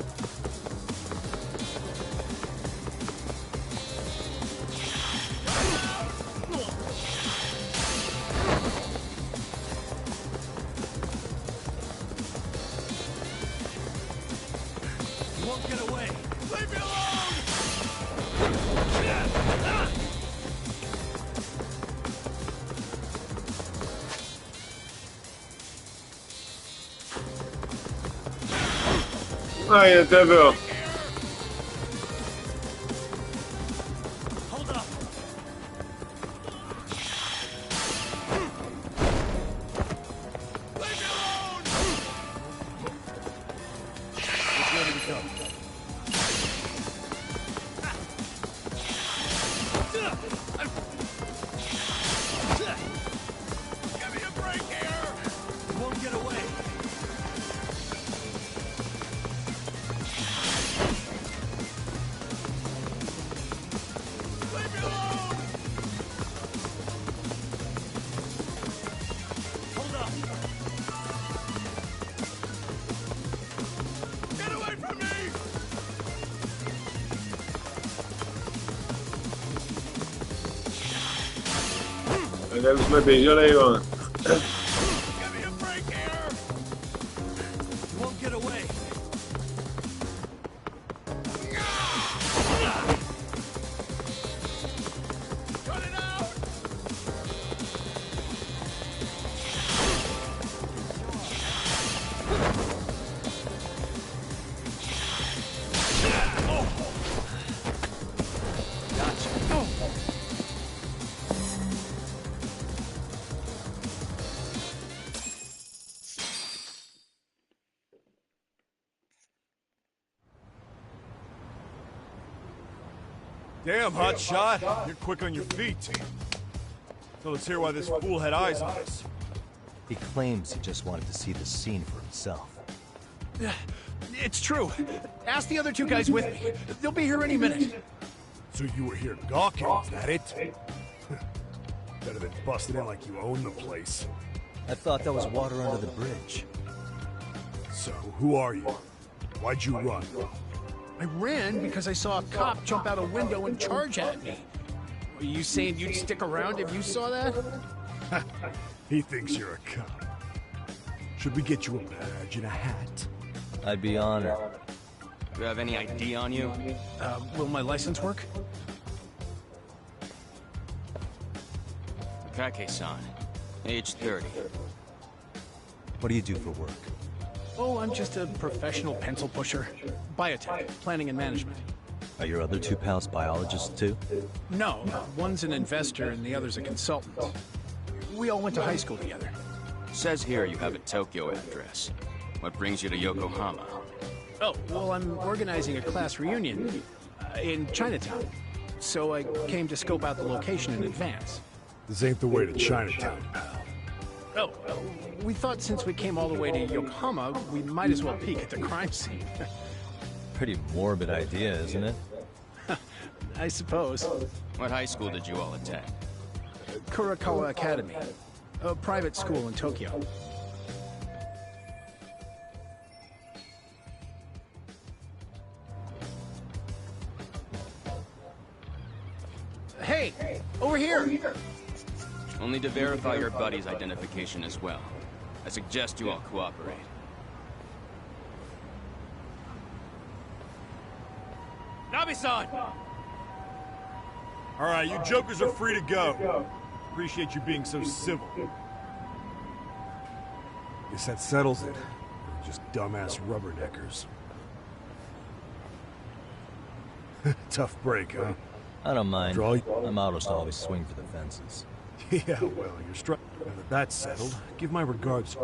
You won't get away! Leave me alone! Ai, até viu. Hold up! Leave me alone! Which way do we go? Give me a break here! You won't get away! Leave me alone! Hold up! Get away from me! Eles me beijam aí, mano. Give me a break here! You won't get away! Cut it out! Damn, hot shot. You're quick on your feet. So let's hear why this fool had eyes on us. He claims he just wanted to see the scene for himself. It's true. Ask the other 2 guys with me. They'll be here any minute. So you were here gawking, is that it? Better than busting in like you own the place. I thought that was water under the bridge. So, who are you? Why'd you run? I ran because I saw a cop jump out a window and charge at me. Are you saying you'd stick around if you saw that? He thinks you're a cop. Should we get you a badge and a hat? I'd be honored. Do you have any ID on you? Will my license work? Kake-san, age 30. What do you do for work? Oh, I'm just a professional pencil pusher. Biotech, planning and management. Are your other 2 pals biologists too? No, one's an investor and the other's a consultant. We all went to high school together. Says here you have a Tokyo address. What brings you to Yokohama? Oh, well, I'm organizing a class reunion in Chinatown. So I came to scope out the location in advance. This ain't the way to Chinatown, pal. Oh, we thought since we came all the way to Yokohama, we might as well peek at the crime scene. Pretty morbid idea, isn't it? I suppose. What high school did you all attend? Kurakawa Academy, a private school in Tokyo. Hey, over here! Only to verify your buddy's identification as well. I suggest you all cooperate. Nabi-san! Alright, you jokers are free to go. Appreciate you being so civil. Guess that settles it. Just dumbass rubberneckers. Tough break, huh? I don't mind. Draw. My motto's to always swing for the fences. Yeah, well, you're struck. Now that that's settled, give my regards.